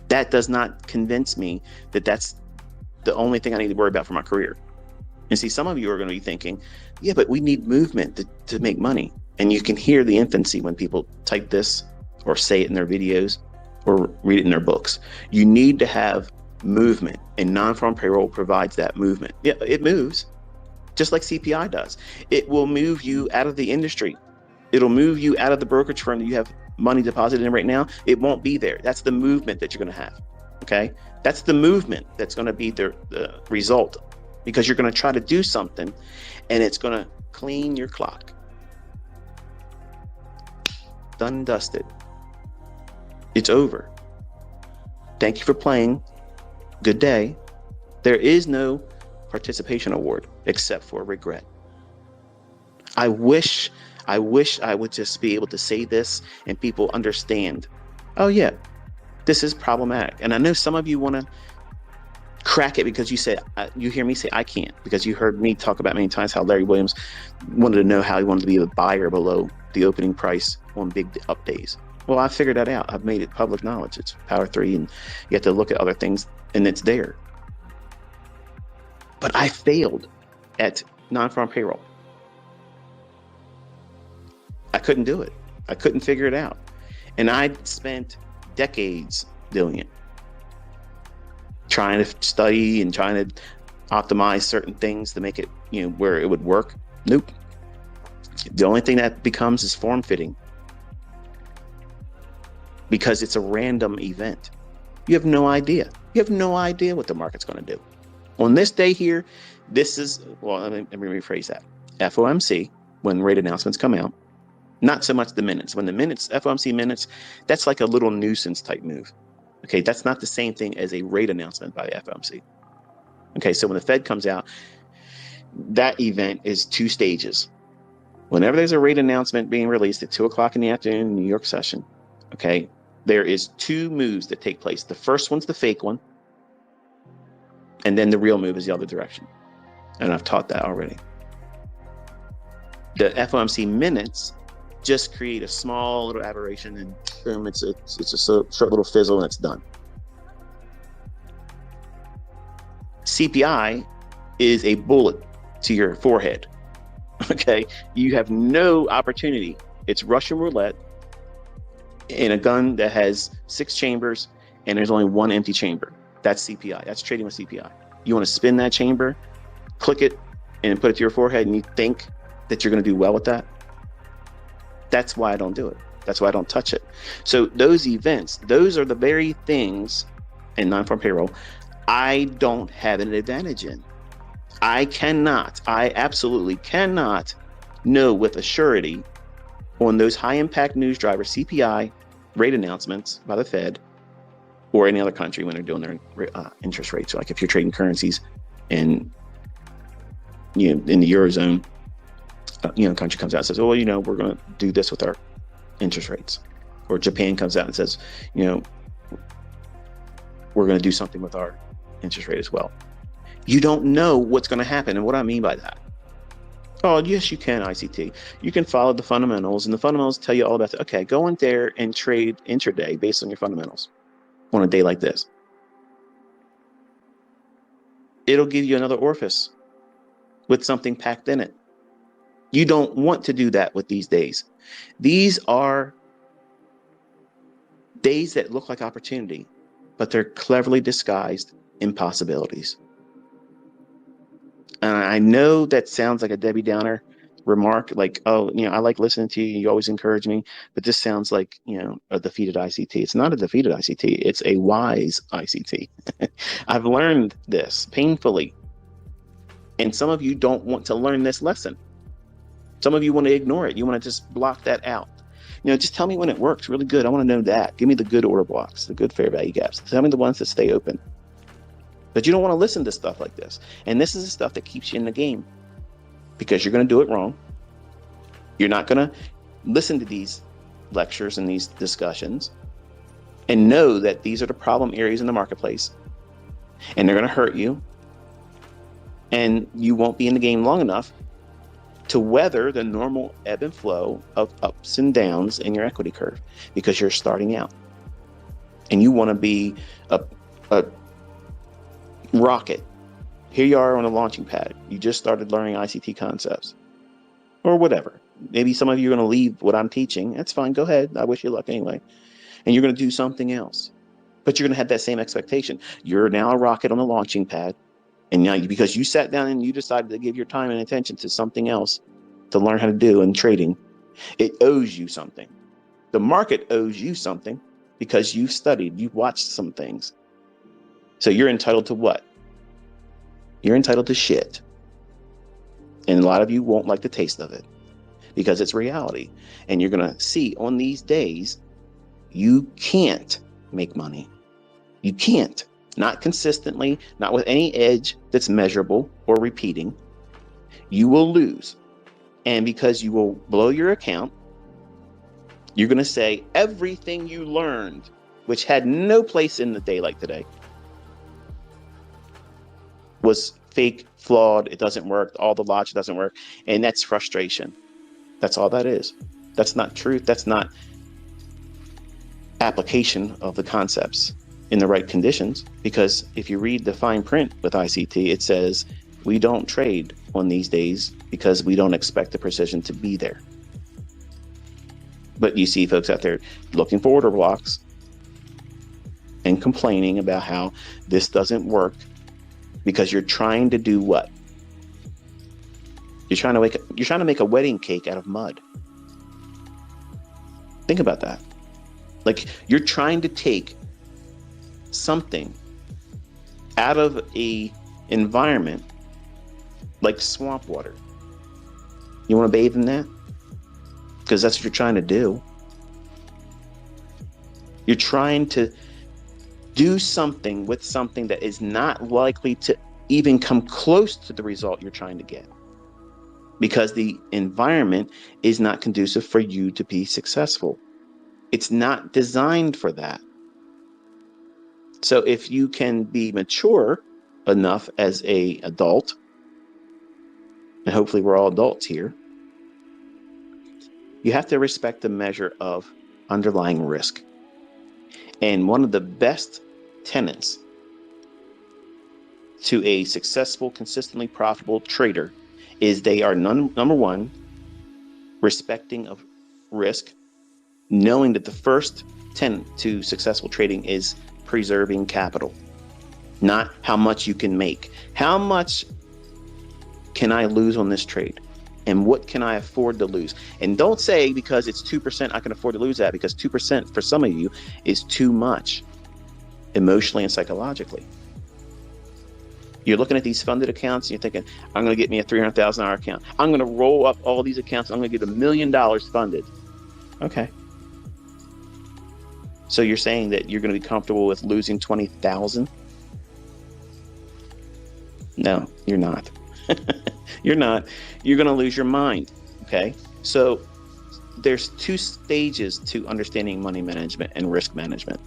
That does not convince me that that's the only thing I need to worry about for my career. And see, some of you are going to be thinking, yeah, but we need movement to make money. And you can hear the infancy when people type this or say it in their videos or read it in their books. You need to have movement, and non-farm payroll provides that movement. Yeah, it moves. Just like CPI does. It will move you out of the industry. It'll move you out of the brokerage firm that you have money deposited in right now. It won't be there. That's the movement that you're going to have. Okay? That's the movement that's going to be the result, because you're going to try to do something and it's going to clean your clock. Done and dusted. It's over. Thank you for playing. Good day. There is no participation award except for regret. I wish I would just be able to say this and people understand, oh yeah, this is problematic. And I know some of you want to crack it because you hear me say I can't, because you heard me talk about many times how Larry Williams wanted to know how he wanted to be a buyer below the opening price on big up days. Well, I figured that out. I've made it public knowledge. It's Power 3, and you have to look at other things, and it's there. But I failed at non-farm payroll. I couldn't do it. I couldn't figure it out. And I spent decades doing it, trying to study and trying to optimize certain things to make it, where it would work. Nope. The only thing that becomes is form fitting, because it's a random event. You have no idea. You have no idea what the market's going to do. On this day here, let me rephrase that. FOMC, when rate announcements come out, not so much the minutes. When the FOMC minutes, that's like a little nuisance type move. Okay, that's not the same thing as a rate announcement by FOMC. Okay, so when the Fed comes out, that event is 2 stages. Whenever there's a rate announcement being released at 2 o'clock in the afternoon in New York session, okay, there is 2 moves that take place. The first one's the fake one, and then the real move is the other direction. And I've taught that already. The FOMC minutes just create a small little aberration, and boom, it's a short little fizzle, and it's done. CPI is a bullet to your forehead. Okay, you have no opportunity. It's Russian roulette in a gun that has 6 chambers, and there's only 1 empty chamber. That's CPI. That's trading with CPI. You want to spin that chamber, click it, and put it to your forehead, and you think that you're going to do well with that? That's why I don't do it. That's why I don't touch it. So those events, those are the very things in NonFarm Payroll I don't have an advantage in. I absolutely cannot know with a surety on those high impact news drivers, CPI, rate announcements by the Fed, or any other country when they're doing their interest rates. Like if you're trading currencies in the Eurozone, country comes out and says, oh, well, we're going to do this with our interest rates. Or Japan comes out and says, we're going to do something with our interest rate as well. You don't know what's going to happen. And what I mean by that, oh, yes, you can, ICT. You can follow the fundamentals, and the fundamentals tell you all about it. Okay, go in there and trade intraday based on your fundamentals on a day like this. It'll give you another orifice with something packed in it. You don't want to do that with these days. These are days that look like opportunity, but they're cleverly disguised impossibilities. And I know that sounds like a Debbie Downer remark, like, oh, I like listening to you. You always encourage me. But this sounds like, a defeated ICT. It's not a defeated ICT. It's a wise ICT. I've learned this painfully. And some of you don't want to learn this lesson. Some of you want to ignore it. You want to just block that out. Just tell me when it works really good. I want to know that. Give me the good order blocks, the good fair value gaps. Tell me the ones that stay open. But you don't want to listen to stuff like this. And this is the stuff that keeps you in the game, because you're going to do it wrong. You're not going to listen to these lectures and these discussions and know that these are the problem areas in the marketplace, and they're going to hurt you. And you won't be in the game long enough to weather the normal ebb and flow of ups and downs in your equity curve, because you're starting out and you want to be a rocket. Here you are on a launching pad. You just started learning ICT concepts or whatever. Maybe some of you are going to leave what I'm teaching. That's fine. Go ahead. I wish you luck anyway. And you're going to do something else, but you're going to have that same expectation. You're now a rocket on a launching pad. And now, because you sat down and you decided to give your time and attention to something else to learn how to do in trading, it owes you something. The market owes you something because you've studied, you've watched some things. So you're entitled to what? You're entitled to shit. And a lot of you won't like the taste of it because it's reality. And you're going to see on these days, you can't make money. You can't. Not consistently, not with any edge that's measurable or repeating. You will lose. And because you will blow your account, you're going to say everything you learned, which had no place in the day like today, was fake, flawed, it doesn't work, all the logic doesn't work. And that's frustration. That's all that is. That's not truth. That's not application of the concepts in the right conditions, because if you read the fine print with ICT, it says we don't trade on these days because we don't expect the precision to be there. But you see folks out there looking for order blocks and complaining about how this doesn't work because you're trying to do what? You're trying to make a wedding cake out of mud. Think about that. Like, you're trying to take something out of a environment like swamp water. You want to bathe in that? Because that's what you're trying to do. You're trying to do something with something that is not likely to even come close to the result you're trying to get, because the environment is not conducive for you to be successful. It's not designed for that. So if you can be mature enough as an adult, and hopefully we're all adults here, you have to respect the measure of underlying risk. And one of the best tenets to a successful, consistently profitable trader is they are number one, respecting of risk, knowing that the first tenet to successful trading is preserving capital, not how much you can make. How much can I lose on this trade? And what can I afford to lose? And don't say because it's 2%, I can afford to lose that, because 2% for some of you is too much emotionally and psychologically. You're looking at these funded accounts and you're thinking, I'm going to get me a $300,000 account. I'm going to roll up all these accounts. I'm going to get $1 million funded. Okay. So you're saying that you're going to be comfortable with losing 20,000? No, you're not. You're not. You're going to lose your mind. Okay. So there's two stages to understanding money management and risk management.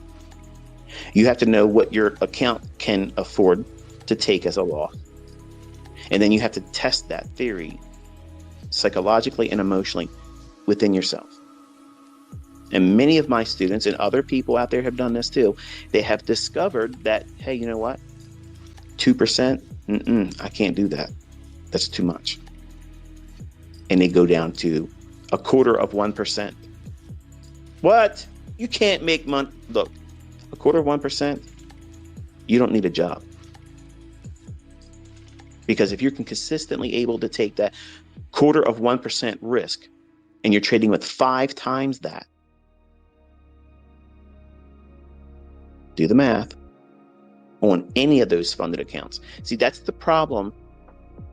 You have to know what your account can afford to take as a loss. And then you have to test that theory psychologically and emotionally within yourself. And many of my students and other people out there have done this too. They have discovered that, hey, you know what? 2%, I can't do that. That's too much. And they go down to 1/4%. What? You can't make money. Look, 1/4%, you don't need a job. Because if you're consistently able to take that 1/4% risk and you're trading with 5 times that, do the math on any of those funded accounts. See, that's the problem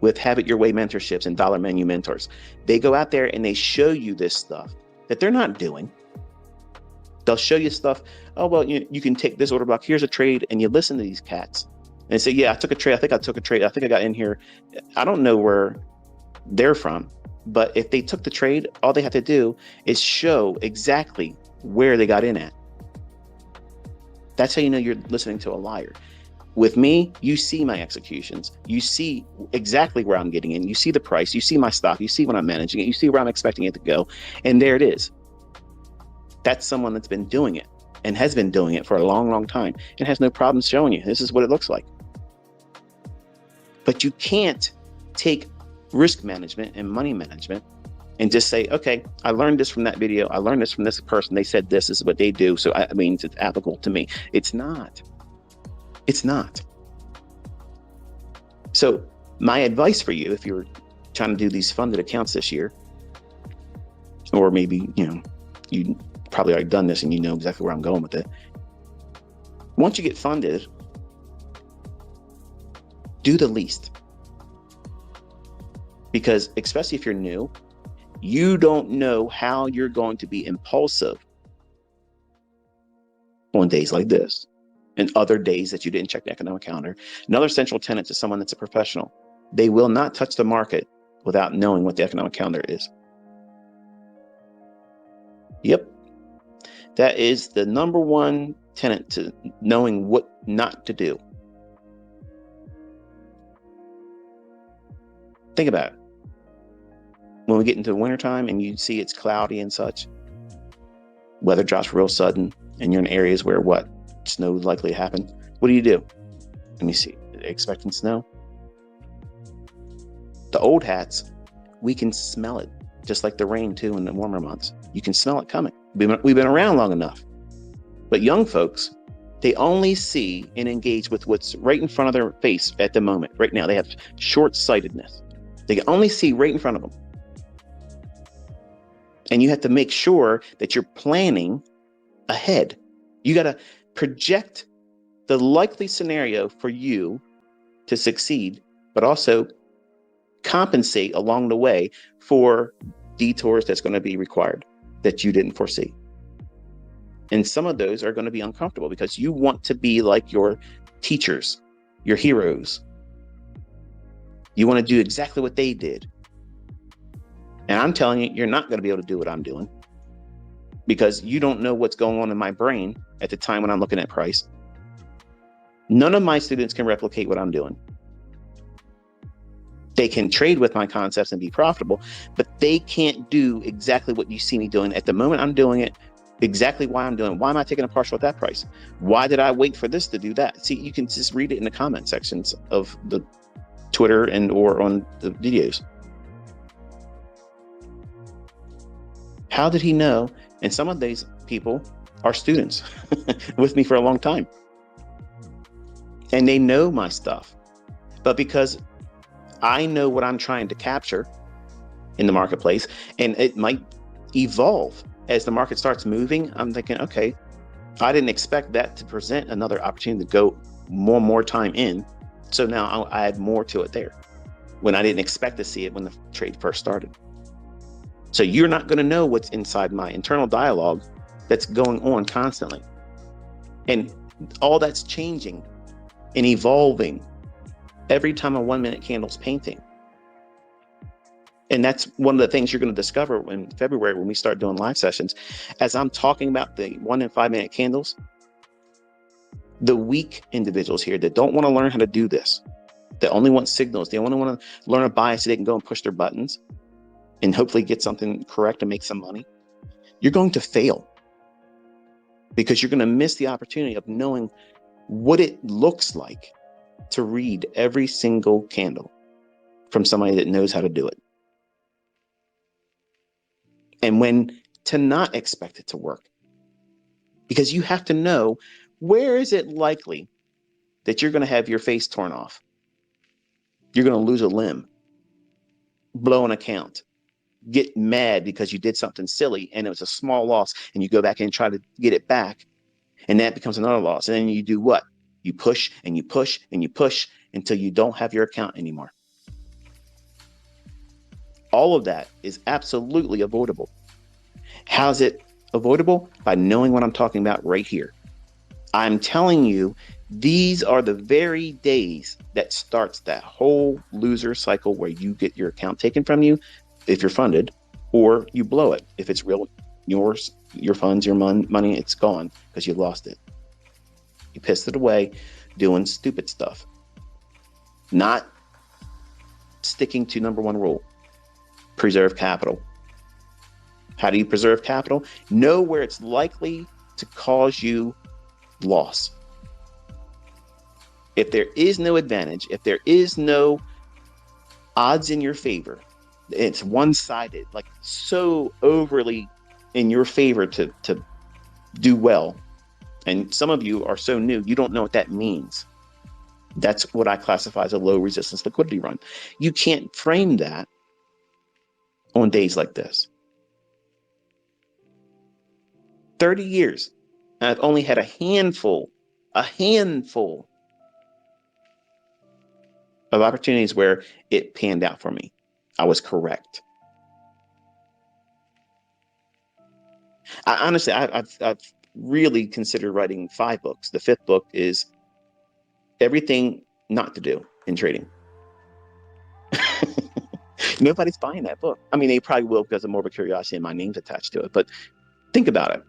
with Have It Your Way mentorships and dollar menu mentors. They go out there and they show you this stuff that they're not doing. They'll show you stuff. Oh, well, you can take this order block. Here's a trade. And you listen to these cats and they say, yeah, I took a trade. I think I took a trade. I think I got in here. I don't know where they're from, but if they took the trade, all they have to do is show exactly where they got in at. That's how you know you're listening to a liar. With me, you see my executions. You see exactly where I'm getting in. You see the price. You see my stop. You see when I'm managing it. You see where I'm expecting it to go. And there it is. That's someone that's been doing it and has been doing it for a long, long time and has no problem showing you this is what it looks like. But you can't take risk management and money management and just say, okay, I learned this from that video. I learned this from this person. They said this is what they do. So I mean, it's applicable to me. It's not. It's not. So my advice for you, if you're trying to do these funded accounts this year, or maybe, you probably already done this and you know exactly where I'm going with it. Once you get funded, do the least. Because especially if you're new, you don't know how you're going to be impulsive on days like this and other days that you didn't check the economic calendar. Another central tenet to someone that's a professional: they will not touch the market without knowing what the economic calendar is. Yep. That is the number one tenet to knowing what not to do. Think about it. When we get into the wintertime and you see it's cloudy and such, weather drops real sudden, and you're in areas where snow is likely to happen. What do? Let me see. Expecting snow? The old hats, we can smell it, just like the rain too in the warmer months. You can smell it coming. We've been around long enough. But young folks, they only see and engage with what's right in front of their face at the moment. Right now, they have short-sightedness. They can only see right in front of them. And you have to make sure that you're planning ahead. You got to project the likely scenario for you to succeed, but also compensate along the way for detours that's going to be required that you didn't foresee. And some of those are going to be uncomfortable because you want to be like your teachers, your heroes. You want to do exactly what they did. And I'm telling you, you're not going to be able to do what I'm doing because you don't know what's going on in my brain at the time when I'm looking at price. None of my students can replicate what I'm doing. They can trade with my concepts and be profitable, but they can't do exactly what you see me doing at the moment I'm doing it, exactly why I'm doing it. Why am I taking a partial at that price? Why did I wait for this to do that? See, you can just read it in the comment sections of the Twitter and or on the videos. How did he know? And some of these people are students with me for a long time. And they know my stuff. But because I know what I'm trying to capture in the marketplace, and it might evolve as the market starts moving, I'm thinking, okay, I didn't expect that to present another opportunity to go more time in. So now I'll add more to it there when I didn't expect to see it when the trade first started. So you're not going to know what's inside my internal dialogue that's going on constantly. And all that's changing and evolving every time a 1 minute candle's painting. And that's one of the things you're going to discover in February when we start doing live sessions. As I'm talking about the 1 and 5 minute candles, the weak individuals here that don't want to learn how to do this, that only want signals, they only want to learn a buy so they can go and push their buttons and hopefully get something correct and make some money, you're going to fail because you're going to miss the opportunity of knowing what it looks like to read every single candle from somebody that knows how to do it. And when to not expect it to work, because you have to know, where is it likely that you're going to have your face torn off? You're going to lose a limb, blow an account, get mad because you did something silly and it was a small loss, and you go back and try to get it back, and that becomes another loss. And then you do what? You push and you push and you push until you don't have your account anymore. All of that is absolutely avoidable. How's it avoidable? By knowing what I'm talking about right here. I'm telling you, these are the very days that starts that whole loser cycle where you get your account taken from you if you're funded, or you blow it. If it's real, yours, your funds, your money, it's gone because you lost it. You pissed it away doing stupid stuff. Not sticking to number one rule. Preserve capital. How do you preserve capital? Know where it's likely to cause you loss. If there is no advantage, if there is no odds in your favor, it's one-sided, like so overly in your favor to do well. And some of you are so new, you don't know what that means. That's what I classify as a low resistance liquidity run. You can't frame that on days like this. 30 years, and I've only had a handful of opportunities where it panned out for me. I was correct. Honestly, I've really considered writing 5 books. The 5th book is everything not to do in trading. Nobody's buying that book. I mean, they probably will because of more of a curiosity and my name's attached to it. But think about it.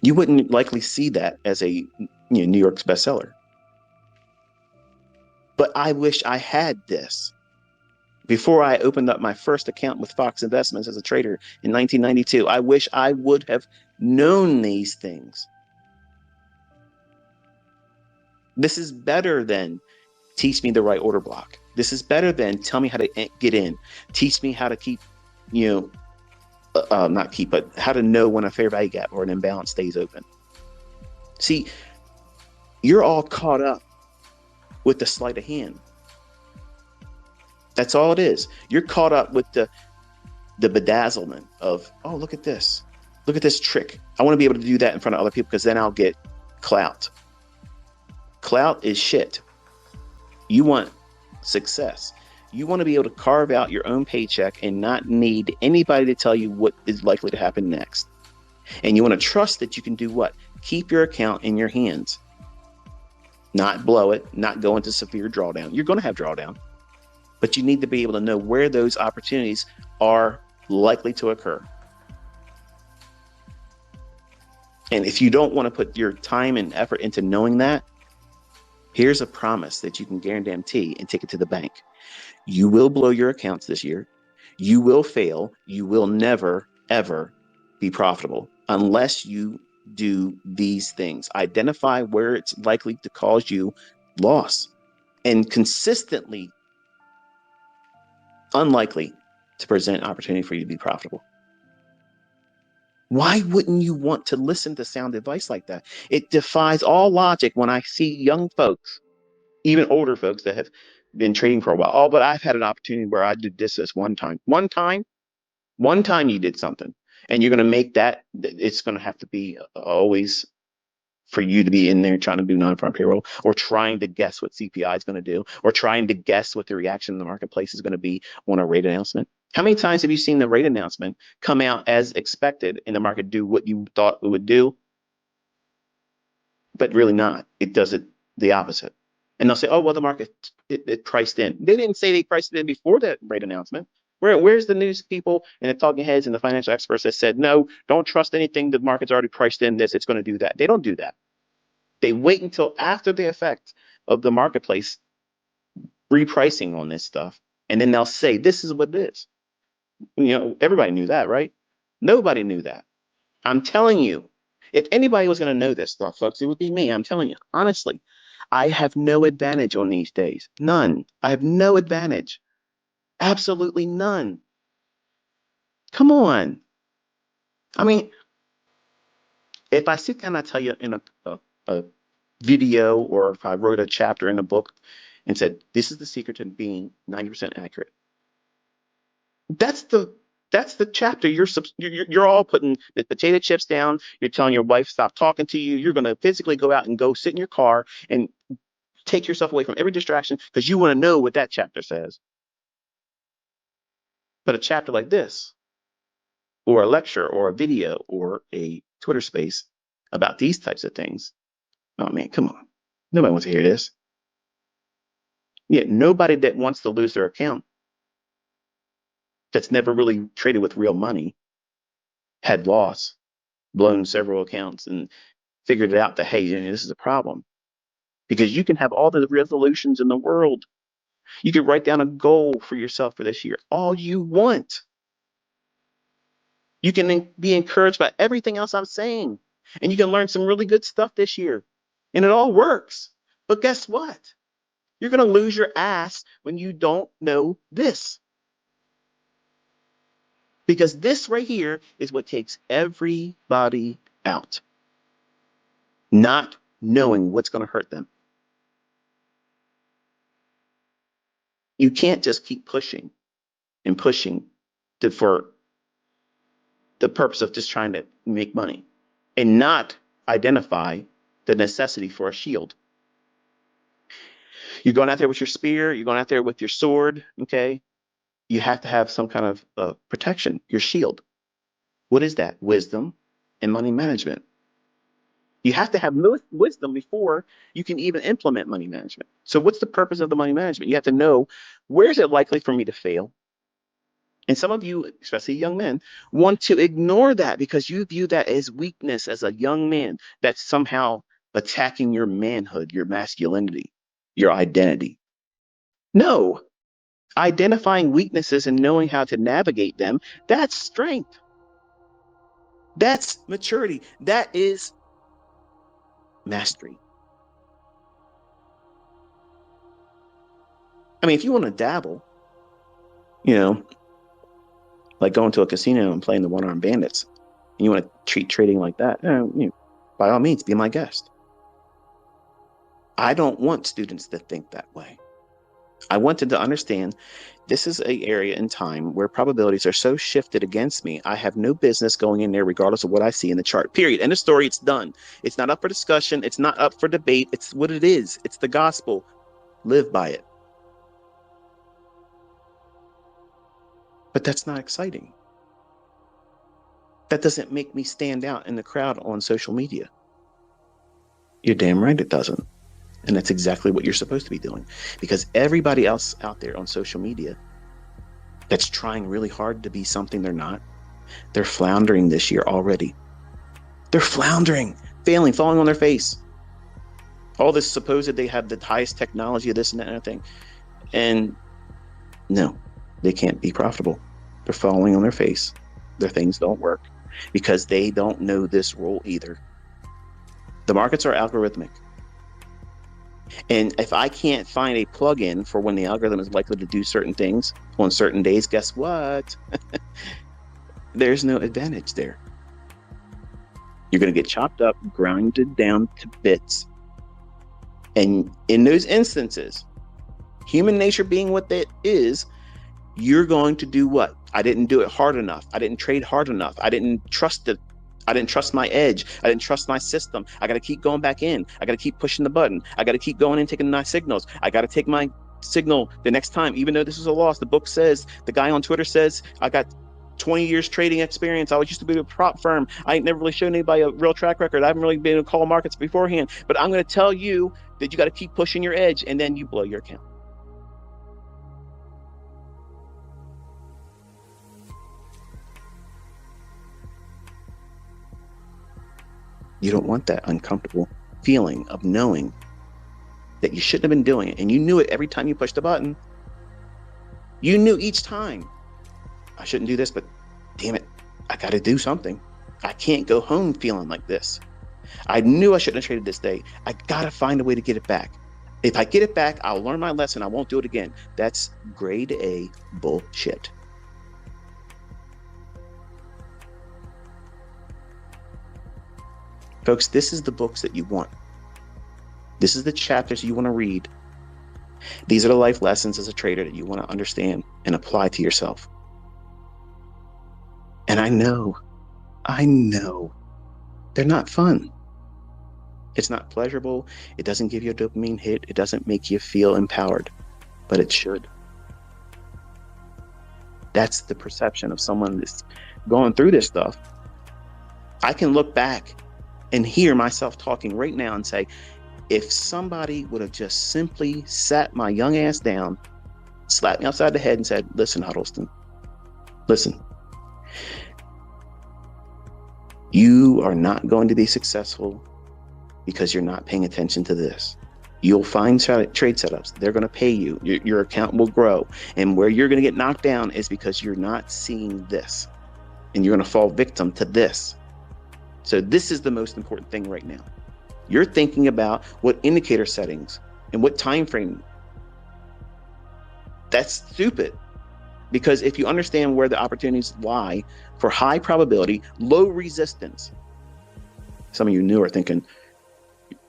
You wouldn't likely see that as a New York's bestseller. But I wish I had this. Before I opened up my first account with Fox Investments as a trader in 1992, I wish I would have known these things. This is better than teach me the right order block. This is better than tell me how to get in. Teach me how to keep, not keep, but how to know when a fair value gap or an imbalance stays open. See, you're all caught up with the sleight of hand. That's all it is. You're caught up with the bedazzlement of, oh, look at this. Look at this trick. I want to be able to do that in front of other people because then I'll get clout. Clout is shit. You want success. You want to be able to carve out your own paycheck and not need anybody to tell you what is likely to happen next. And you want to trust that you can do what? Keep your account in your hands. Not blow it, not go into severe drawdown. You're going to have drawdown, but you need to be able to know where those opportunities are likely to occur. And if you don't want to put your time and effort into knowing that, here's a promise that you can guarantee and take it to the bank. You will blow your accounts this year. You will fail. You will never, ever be profitable unless you do these things. Identify where it's likely to cause you loss and consistently unlikely to present opportunity for you to be profitable. Why wouldn't you want to listen to sound advice like that? It defies all logic when I see young folks, even older folks that have been trading for a while. Oh, but I've had an opportunity where I did this one time. One time you did something, and you're going to make that, it's going to have to be always for you to be in there trying to do non-farm payroll, or trying to guess what CPI is going to do, or trying to guess what the reaction in the marketplace is going to be on a rate announcement. How many times have you seen the rate announcement come out as expected and the market do what you thought it would do, but really not? It does it the opposite. And they'll say, oh, well, the market, it priced in. They didn't say they priced it in before that rate announcement. Where's the news people and the talking heads and the financial experts that said, no, don't trust anything. The market's already priced in this. It's going to do that. They don't do that. They wait until after the effect of the marketplace repricing on this stuff. And then they'll say, this is what it is. Everybody knew that, right? Nobody knew that. I'm telling you, if anybody was going to know this stuff, folks, it would be me. I'm telling you, honestly, I have no advantage on these days. None. I have no advantage. Absolutely none. Come on. I mean, if I sit down and I tell you in a video, or if I wrote a chapter in a book and said, this is the secret to being 90% accurate, that's the chapter. You're all putting the potato chips down. You're telling your wife, stop talking to you. You're going to physically go out and go sit in your car and take yourself away from every distraction because you want to know what that chapter says. But a chapter like this, or a lecture, or a video, or a Twitter space about these types of things, oh man, come on. Nobody wants to hear this. Yeah, nobody that wants to lose their account, that's never really traded with real money, had loss, blown several accounts, and figured it out that, hey, this is a problem. Because you can have all the resolutions in the world. You can write down a goal for yourself for this year, all you want. You can be encouraged by everything else I'm saying. And you can learn some really good stuff this year. And it all works. But guess what? You're going to lose your ass when you don't know this. Because this right here is what takes everybody out. Not knowing what's going to hurt them. You can't just keep pushing and pushing for the purpose of just trying to make money and not identify the necessity for a shield. You're going out there with your spear, you're going out there with your sword, okay? You have to have some kind of protection, your shield. What is that? Wisdom and money management. You have to have wisdom before you can even implement money management. So what's the purpose of the money management? You have to know, where is it likely for me to fail? And some of you, especially young men, want to ignore that because you view that as weakness as a young man, that's somehow attacking your manhood, your masculinity, your identity. No, identifying weaknesses and knowing how to navigate them, that's strength. That's maturity. That is mastery. I mean, if you want to dabble, like going to a casino and playing the one-armed bandits, and you want to treat trading like that, by all means, be my guest. I don't want students that think that way. I want them to understand This is an area in time where probabilities are so shifted against me, I have no business going in there regardless of what I see in the chart, period. End of story. It's done. It's not up for discussion. It's not up for debate. It's what it is. It's the gospel. Live by it. But that's not exciting. That doesn't make me stand out in the crowd on social media. You're damn right it doesn't. And that's exactly what you're supposed to be doing. Because everybody else out there on social media that's trying really hard to be something they're not, they're floundering this year already. They're floundering, failing, falling on their face. All this supposed they have the highest technology of this and that and everything. And no, they can't be profitable. They're falling on their face. Their things don't work because they don't know this rule either. The markets are algorithmic. And if I can't find a plug-in for when the algorithm is likely to do certain things on certain days, guess what? There's no advantage there. You're going to get chopped up, grounded down to bits. And in those instances, human nature being what that is, you're going to do what? I didn't do it hard enough. I didn't trade hard enough. I didn't trust it. I didn't trust my edge. I didn't trust my system. I got to keep going back in. I got to keep pushing the button. I got to keep going and taking my signals. I got to take my signal the next time, even though this is a loss. The book says, the guy on Twitter says, I got 20 years trading experience. I used to be with a prop firm. I ain't never really shown anybody a real track record. I haven't really been able to call markets beforehand. But I'm going to tell you that you got to keep pushing your edge, and then you blow your account. You don't want that uncomfortable feeling of knowing that you shouldn't have been doing it. And you knew it every time you pushed the button. You knew each time, I shouldn't do this, but damn it, I got to do something. I can't go home feeling like this. I knew I shouldn't have traded this day. I got to find a way to get it back. If I get it back, I'll learn my lesson. I won't do it again. That's grade A bullshit. Folks, this is the books that you want. This is the chapters you want to read. These are the life lessons as a trader that you want to understand and apply to yourself. And I know, they're not fun. It's not pleasurable. It doesn't give you a dopamine hit. It doesn't make you feel empowered, but it should. That's the perception of someone that's going through this stuff. I can look back and hear myself talking right now and say, if somebody would have just simply sat my young ass down, slapped me upside the head and said, listen, Huddleston, listen, you are not going to be successful because you're not paying attention to this. You'll find trade setups. They're going to pay you. Your account will grow. And where you're going to get knocked down is because you're not seeing this. And you're going to fall victim to this. So this is the most important thing right now. You're thinking about what indicator settings and what time frame. That's stupid. Because if you understand where the opportunities lie for high probability, low resistance, some of you new are thinking,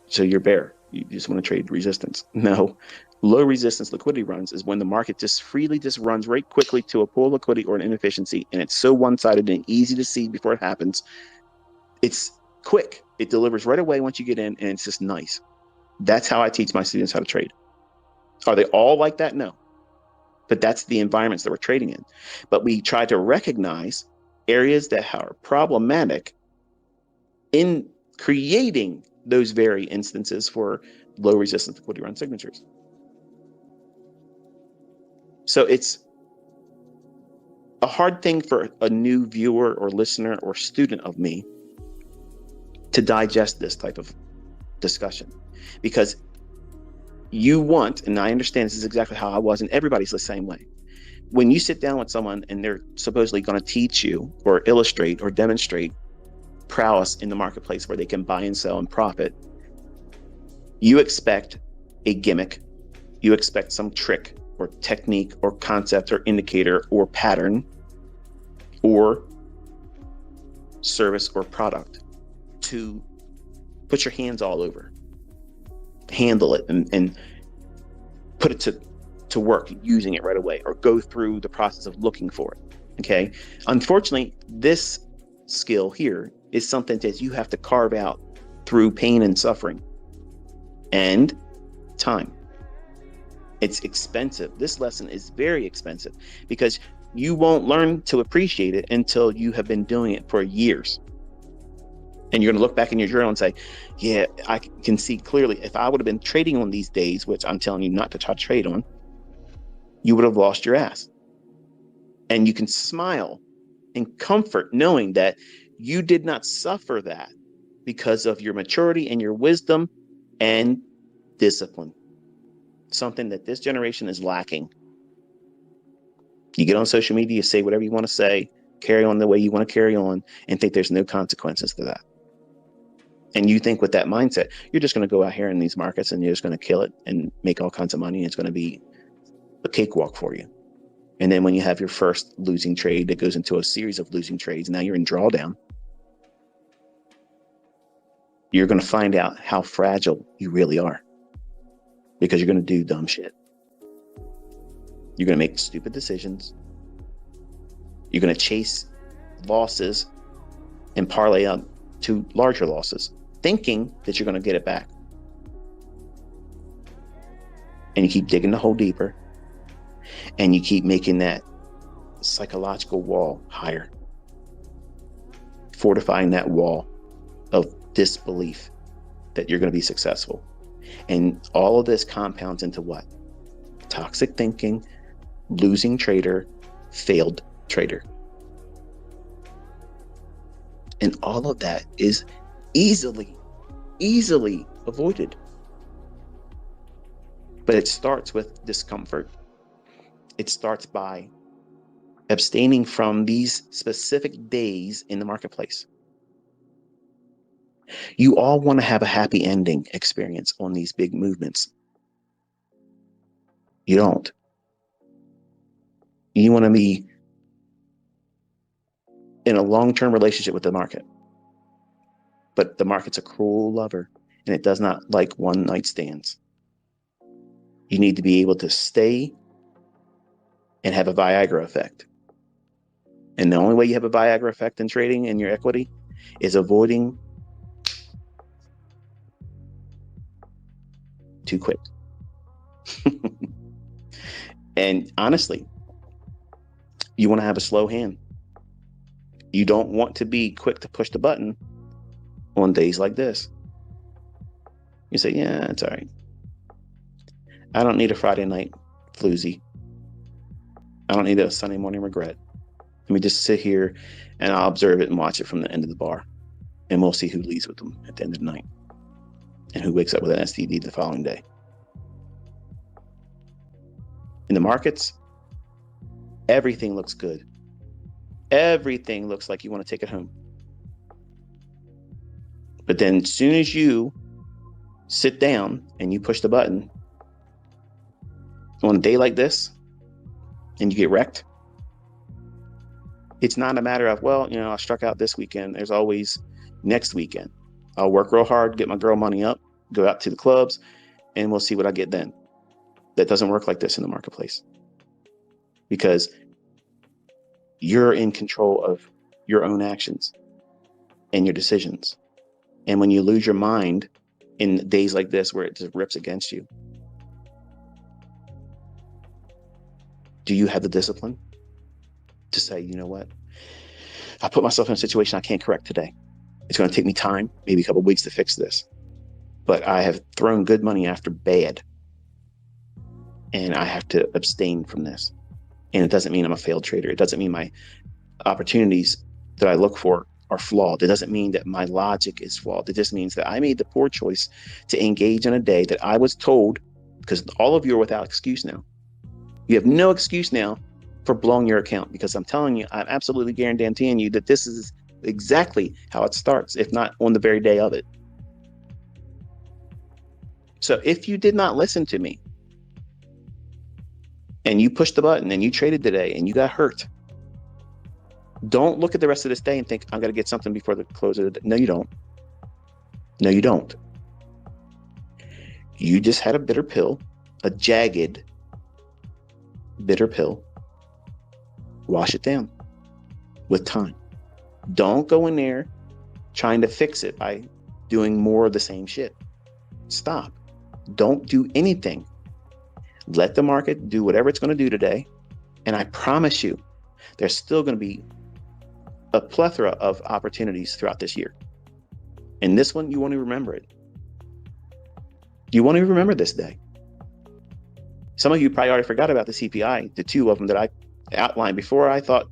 so you're bear. You just want to trade resistance. No, low resistance liquidity runs is when the market just freely just runs right quickly to a pool of liquidity or an inefficiency. And it's so one-sided and easy to see before it happens. It's quick. It delivers right away once you get in, and it's just nice. That's how I teach my students how to trade. Are they all like that? No. But that's the environments that we're trading in. But we try to recognize areas that are problematic in creating those very instances for low resistance liquidity run signatures. So it's a hard thing for a new viewer or listener or student of me to digest this type of discussion, because you want, and I understand this is exactly how I was, and everybody's the same way. When you sit down with someone and they're supposedly going to teach you or illustrate or demonstrate prowess in the marketplace where they can buy and sell and profit, you expect a gimmick, you expect some trick or technique or concept or indicator or pattern or service or product to put your hands all over, handle it and put it to to work using it right away or go through the process of looking for it. Okay. Unfortunately, this skill here is something that you have to carve out through pain and suffering and time. It's expensive. This lesson is very expensive because you won't learn to appreciate it until you have been doing it for years. And you're going to look back in your journal and say, yeah, I can see clearly if I would have been trading on these days, which I'm telling you not to try to trade on, you would have lost your ass. And you can smile in comfort knowing that you did not suffer that because of your maturity and your wisdom and discipline. Something that this generation is lacking. You get on social media, you say whatever you want to say, carry on the way you want to carry on, and think there's no consequences to that. And you think with that mindset, you're just going to go out here in these markets and you're just going to kill it and make all kinds of money. And it's going to be a cakewalk for you. And then when you have your first losing trade that goes into a series of losing trades, now you're in drawdown. You're going to find out how fragile you really are because you're going to do dumb shit. You're going to make stupid decisions. You're going to chase losses and parlay up to larger losses, thinking that you're going to get it back. And you keep digging the hole deeper. And you keep making that psychological wall higher, fortifying that wall of disbelief that you're going to be successful. And all of this compounds into what? Toxic thinking, losing trader, failed trader. And all of that is easily avoided. But it starts with discomfort. It starts by abstaining from these specific days in the marketplace. You all want to have a happy ending experience on these big movements. You don't. You want to be in a long-term relationship with the market. But the market's a cruel lover, and it does not like one-night stands. You need to be able to stay and have a Viagra effect. And the only way you have a Viagra effect in trading in your equity is avoiding too quick. And honestly, you want to have a slow hand. You don't want to be quick to push the button on days like this. You say, yeah, it's all right. I don't need a Friday night floozy. I don't need a Sunday morning regret. Let me just sit here and I'll observe it and watch it from the end of the bar. And we'll see who leaves with them at the end of the night and who wakes up with an STD the following day. In the markets, everything looks good. Everything looks like you want to take it home. But then as soon as you sit down and you push the button on a day like this and you get wrecked, it's not a matter of, well, I struck out this weekend. There's always next weekend. I'll work real hard, get my girl money up, go out to the clubs, and we'll see what I get then. That doesn't work like this in the marketplace because you're in control of your own actions and your decisions. And when you lose your mind in days like this where it just rips against you, do you have the discipline to say, you know what? I put myself in a situation I can't correct today. It's going to take me time, maybe a couple of weeks to fix this. But I have thrown good money after bad. And I have to abstain from this. And it doesn't mean I'm a failed trader. It doesn't mean my opportunities that I look for are flawed. It doesn't mean that my logic is flawed. It just means that I made the poor choice to engage in a day that I was told, because all of you are without excuse now. You have no excuse now for blowing your account, because I'm telling you, I'm absolutely guaranteeing you that this is exactly how it starts, if not on the very day of it. So if you did not listen to me and you pushed the button and you traded today and you got hurt, don't look at the rest of this day and think, I'm going to get something before the close of the day. No, you don't. No, you don't. You just had a bitter pill, a jagged bitter pill. Wash it down with time. Don't go in there trying to fix it by doing more of the same shit. Stop. Don't do anything. Let the market do whatever it's going to do today. And I promise you, there's still going to be a plethora of opportunities throughout this year. And this one, you want to remember it. You want to remember this day. Some of you probably already forgot about the CPI, the two of them that I outlined before. I thought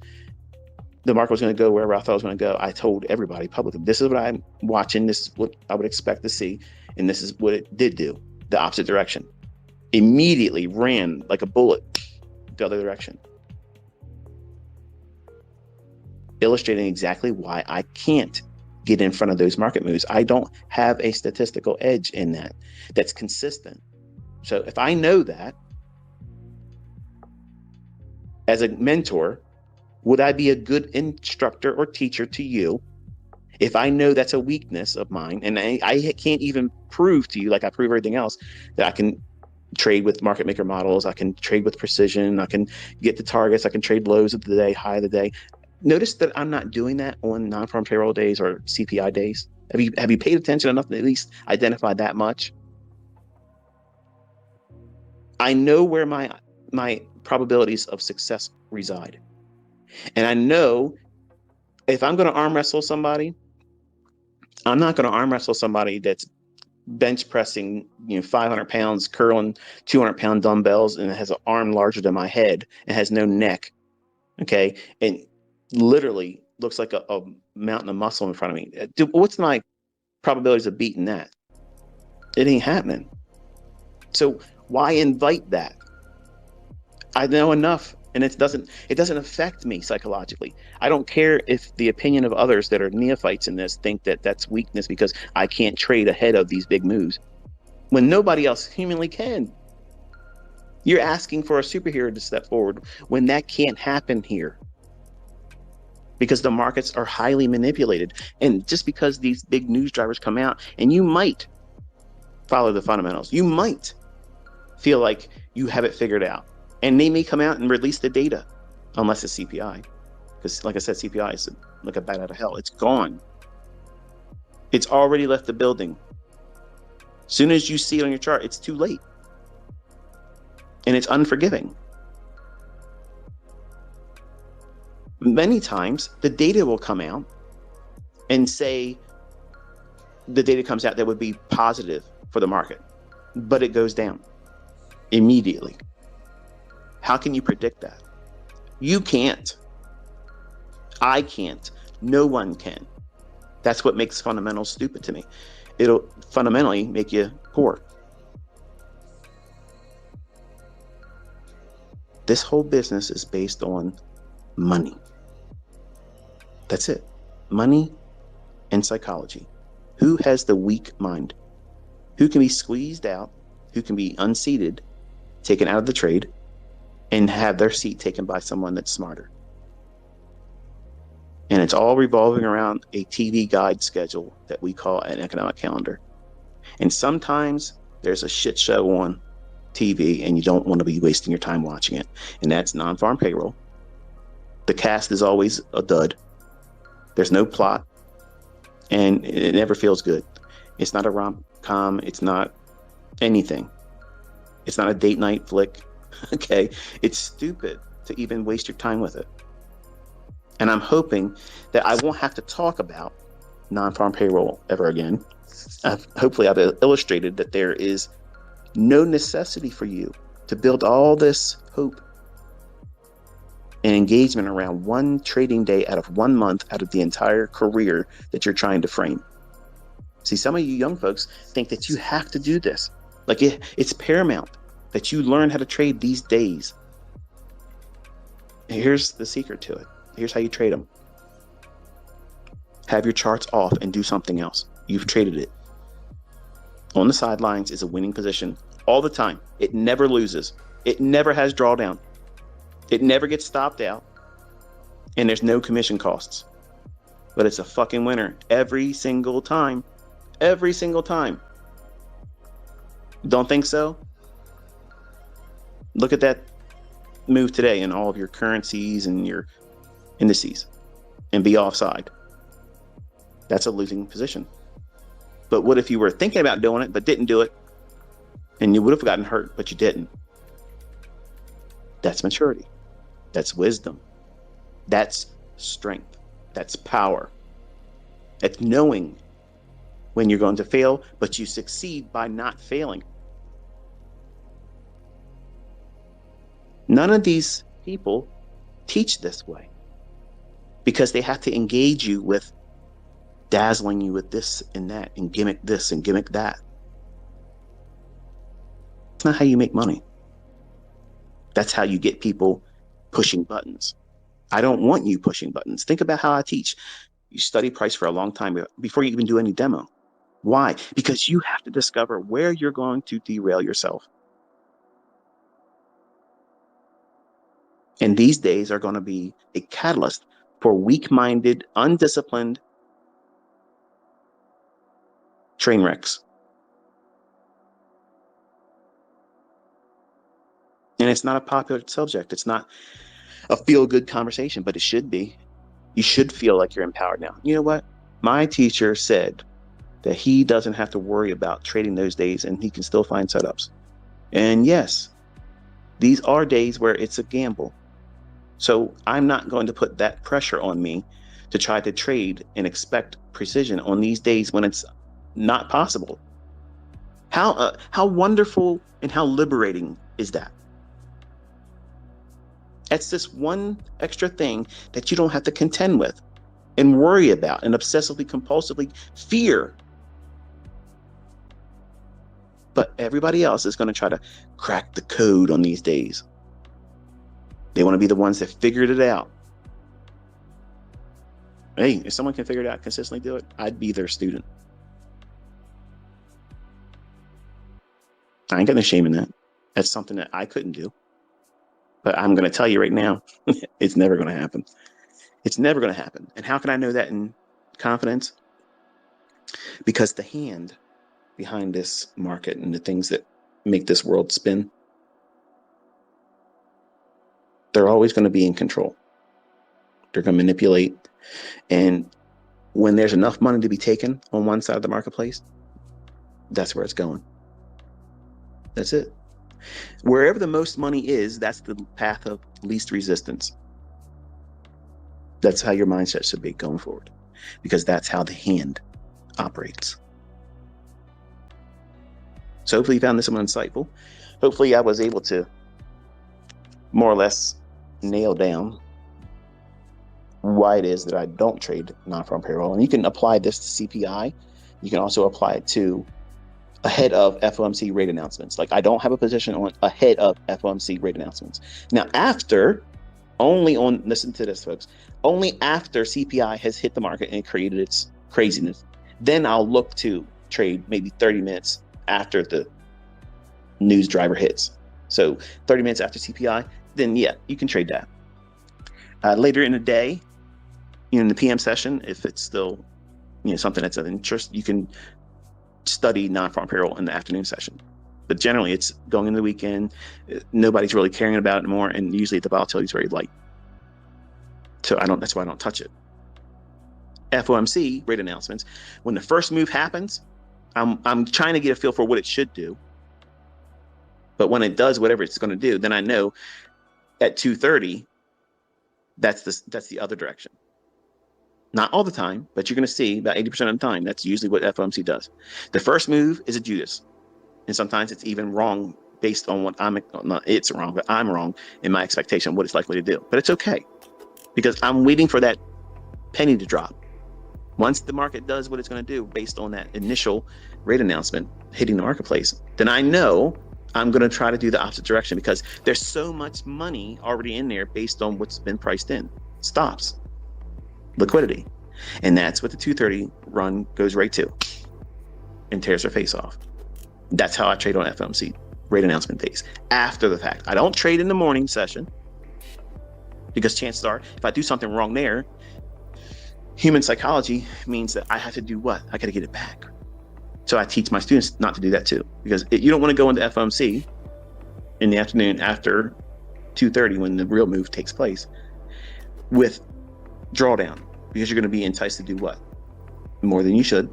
the market was going to go wherever I thought it was going to go. I told everybody publicly, this is what I'm watching. This is what I would expect to see. And this is what it did do, the opposite direction. Immediately ran like a bullet the other direction. Illustrating exactly why I can't get in front of those market moves. I don't have a statistical edge in that that's consistent. So if I know that, as a mentor, would I be a good instructor or teacher to you if I know that's a weakness of mine, and I can't even prove to you, like I prove everything else, that I can trade with market maker models, I can trade with precision, I can get the targets, I can trade lows of the day, high of the day. Notice that I'm not doing that on non-farm payroll days or CPI days. Have you paid attention enough to at least identify that much? I know where my probabilities of success reside. And I know if I'm going to arm wrestle somebody, I'm not going to arm wrestle somebody that's bench pressing 500 pounds, curling 200-pound dumbbells, and has an arm larger than my head and has no neck, okay, and literally looks like a mountain of muscle in front of me. Dude, what's my probabilities of beating that? It ain't happening. So why invite that? I know enough, and it doesn't affect me psychologically. I don't care if the opinion of others that are neophytes in this think that that's weakness because I can't trade ahead of these big moves when nobody else humanly can. You're asking for a superhero to step forward when that can't happen here because the markets are highly manipulated. And just because these big news drivers come out, and you might follow the fundamentals, you might feel like you have it figured out. And they may come out and release the data, unless it's CPI. Because like I said, CPI is like a bat out of hell. It's gone. It's already left the building. As soon as you see it on your chart, it's too late. And it's unforgiving. Many times, the data will come out and say the data comes out that would be positive for the market, but it goes down immediately. How can you predict that? You can't. I can't. No one can. That's what makes fundamentals stupid to me. It'll fundamentally make you poor. This whole business is based on money. That's it. Money and psychology. Who has the weak mind? Who can be squeezed out? Who can be unseated, taken out of the trade, and have their seat taken by someone that's smarter? And it's all revolving around a TV guide schedule that we call an economic calendar. And sometimes there's a shit show on TV and you don't want to be wasting your time watching it. And that's non-farm payroll. The cast is always a dud. There's no plot and it never feels good. It's not a rom-com. It's not anything. It's not a date night flick. Okay, it's stupid to even waste your time with it. And I'm hoping that I won't have to talk about non-farm payroll ever again. Hopefully I've illustrated that there is no necessity for you to build all this hope and engagement around one trading day out of 1 month out of the entire career that you're trying to frame. See, some of you young folks think that you have to do this. Like it's paramount that you learn how to trade these days. And here's the secret to it. Here's how you trade them. Have your charts off and do something else. You've traded it. On the sidelines is a winning position all the time. It never loses. It never has drawdown. It never gets stopped out. And there's no commission costs. But it's a fucking winner every single time. Every single time. Don't think so? Look at that move today in all of your currencies and your indices and be offside? That's a losing position. But what if you were thinking about doing it, but didn't do it, and you would have gotten hurt, but you didn't? That's maturity. That's wisdom. That's strength. That's power. That's knowing when you're going to fail, but you succeed by not failing. None of these people teach this way because they have to engage you with dazzling you with this and that and gimmick this and gimmick that. It's not how you make money. That's how you get people pushing buttons. I don't want you pushing buttons. Think about how I teach. You study price for a long time before you even do any demo. Why? Because you have to discover where you're going to derail yourself. And these days are going to be a catalyst for weak-minded, undisciplined train wrecks. And it's not a popular subject. It's not a feel-good conversation, but it should be. You should feel like you're empowered now. You know what? My teacher said that he doesn't have to worry about trading those days and he can still find setups. And yes, these are days where it's a gamble. So I'm not going to put that pressure on me to try to trade and expect precision on these days when it's not possible. How wonderful and how liberating is that? That's this one extra thing that you don't have to contend with and worry about and obsessively, compulsively fear. But everybody else is going to try to crack the code on these days. They want to be the ones that figured it out. Hey, if someone can figure it out, consistently do it, I'd be their student. I ain't got no shame in that. That's something that I couldn't do. But I'm going to tell you right now, it's never going to happen. It's never going to happen. And how can I know that in confidence? Because the hand behind this market and the things that make this world spin, they're always going to be in control. They're going to manipulate. And when there's enough money to be taken on one side of the marketplace, that's where it's going. That's it. Wherever the most money is, that's the path of least resistance. That's how your mindset should be going forward, because that's how the hand operates. So hopefully you found this one insightful. Hopefully I was able to more or less nail down why it is that I don't trade non-farm payroll. And you can apply this to CPI. You can also apply it to ahead of FOMC rate announcements. Like, I don't have a position on ahead of FOMC rate announcements. Now, listen to this, folks, only after CPI has hit the market and created its craziness, then I'll look to trade maybe 30 minutes after the news driver hits. So 30 minutes after CPI, then yeah, you can trade that. Later in the day, in the PM session, if it's still something that's of interest, you can study non-farm payroll in the afternoon session. But generally it's going into the weekend. Nobody's really caring about it more, and usually the volatility is very light. So that's why I don't touch it. FOMC rate announcements, when the first move happens, I'm trying to get a feel for what it should do. But when it does whatever it's going to do, then I know at 2:30 that's the other direction. Not all the time, but you're going to see about 80% of the time, that's usually what FOMC does. The first move is a Judas. And sometimes it's even wrong based on what it's wrong, but I'm wrong in my expectation of what it's likely to do. But it's okay, because I'm waiting for that penny to drop. Once the market does what it's going to do based on that initial rate announcement hitting the marketplace, then I know I'm going to try to do the opposite direction, because there's so much money already in there based on what's been priced in. Stops. Liquidity. And that's what the 2:30 run goes right to and tears their face off. That's how I trade on FOMC rate announcement days, after the fact. I don't trade in the morning session, because chances are, if I do something wrong there, human psychology means that I have to do what? I got to get it back. So I teach my students not to do that too, because you don't want to go into FOMC in the afternoon after 2:30 when the real move takes place with drawdown, because you're going to be enticed to do what? More than you should.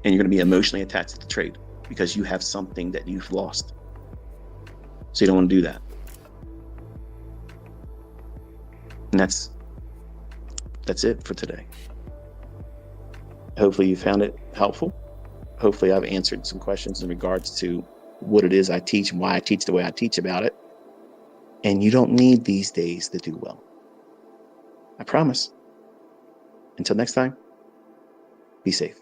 And you're going to be emotionally attached to the trade because you have something that you've lost. So you don't want to do that. And that's it for today. Hopefully you found it helpful. Hopefully I've answered some questions in regards to what it is I teach and why I teach the way I teach about it. And you don't need these days to do well. I promise. Until next time, be safe.